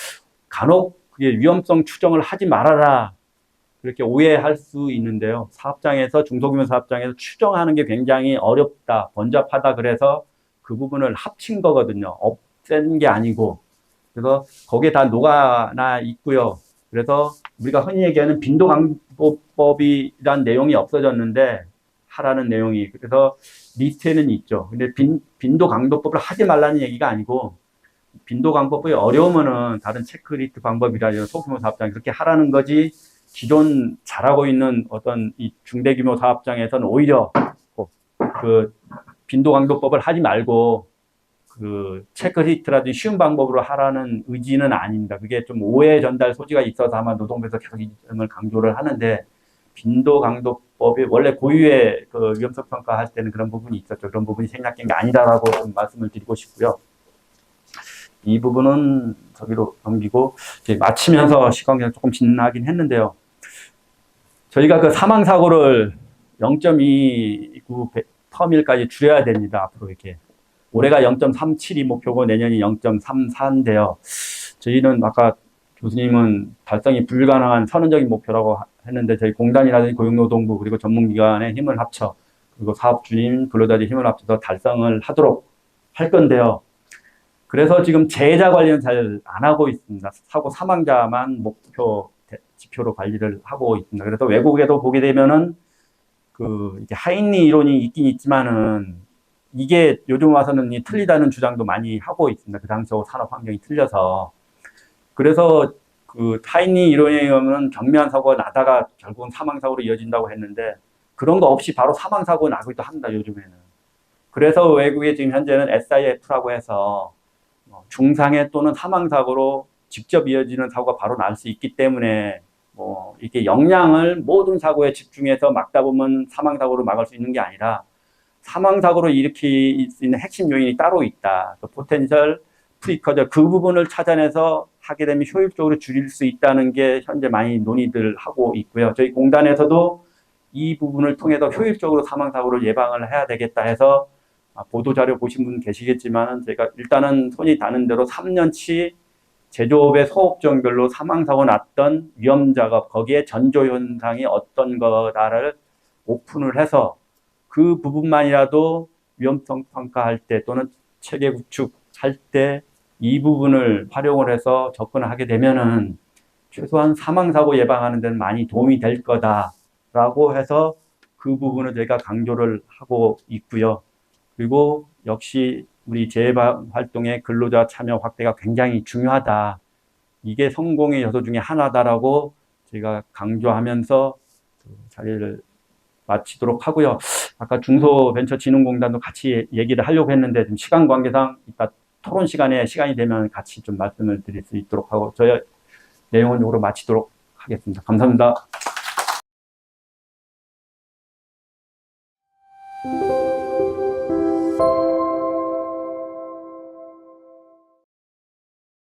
간혹 그게 위험성 추정을 하지 말아라 그렇게 오해할 수 있는데요. 사업장에서 중소규모 사업장에서 추정하는 게 굉장히 어렵다, 번잡하다 그래서 그 부분을 합친 거거든요. 없앤 게 아니고. 그래서 거기에 다 녹아나 있고요. 그래서 우리가 흔히 얘기하는 빈도강도법이란 내용이 없어졌는데 하라는 내용이 그래서 리스트에는 있죠. 근데 빈도강도법을 하지 말라는 얘기가 아니고 빈도강도법이 어려우면은 다른 체크리스트 방법이라 소규모 사업장 그렇게 하라는 거지. 기존 잘하고 있는 어떤 이 중대규모 사업장에서는 오히려 그 빈도강도법을 하지 말고 그 체크리스트라든지 쉬운 방법으로 하라는 의지는 아닙니다. 그게 좀 오해 전달 소지가 있어서 아마 노동부에서 계속 이 점을 강조를 하는데 빈도강도법이 원래 고유의 그 위험성 평가할 때는 그런 부분이 있었죠. 그런 부분이 생략된 게 아니다라고 좀 말씀을 드리고 싶고요. 이 부분은 저기로 넘기고 이제 마치면서 시간이 조금 지나긴 했는데요. 저희가 그 사망사고를 0.29 퍼밀까지 줄여야 됩니다. 앞으로 이렇게. 올해가 0.37이 목표고 내년이 0.34인데요. 저희는 아까 교수님은 달성이 불가능한 선언적인 목표라고 했는데 저희 공단이라든지 고용노동부 그리고 전문기관의 힘을 합쳐 그리고 사업주인, 근로자의 힘을 합쳐서 달성을 하도록 할 건데요. 그래서 지금 재해자 관리는 잘 안 하고 있습니다. 사고 사망자만 목표 지표로 관리를 하고 있습니다. 그래서 외국에도 보게 되면은 이게 하인리 이론이 있긴 있지만은 이게 요즘 와서는 틀리다는 주장도 많이 하고 있습니다. 그 당시하고 산업 환경이 틀려서. 그래서 하인리 이론에 의하면 경미한 사고가 나다가 결국은 사망사고로 이어진다고 했는데 그런 거 없이 바로 사망사고 나기도 합니다, 요즘에는. 그래서 외국에 지금 현재는 SIF라고 해서 중상해 또는 사망사고로 직접 이어지는 사고가 바로 날 수 있기 때문에 이렇게 역량을 모든 사고에 집중해서 막다 보면 사망사고를 막을 수 있는 게 아니라 사망사고로 일으킬 수 있는 핵심 요인이 따로 있다. 포텐셜 프리커저 그 부분을 찾아내서 하게 되면 효율적으로 줄일 수 있다는 게 현재 많이 논의들 하고 있고요. 저희 공단에서도 이 부분을 통해서 효율적으로 사망사고를 예방을 해야 되겠다 해서 보도자료 보신 분 계시겠지만 제가 일단은 손이 닿는 대로 3년치 제조업의 소업종별로 사망사고 났던 위험작업 거기에 전조현상이 어떤 거다를 오픈을 해서 그 부분만이라도 위험성 평가할 때 또는 체계 구축할 때 이 부분을 활용을 해서 접근을 하게 되면은 최소한 사망사고 예방하는 데는 많이 도움이 될 거다라고 해서 그 부분을 저희가 강조를 하고 있고요. 그리고 역시 우리 재활동의 근로자 참여 확대가 굉장히 중요하다. 이게 성공의 요소 중에 하나다라고 저희가 강조하면서 자리를 마치도록 하고요. 아까 중소벤처진흥공단도 같이 얘기를 하려고 했는데 지금 시간 관계상 이따 토론 시간에 시간이 되면 같이 좀 말씀을 드릴 수 있도록 하고 저희 내용은 이로 마치도록 하겠습니다. 감사합니다.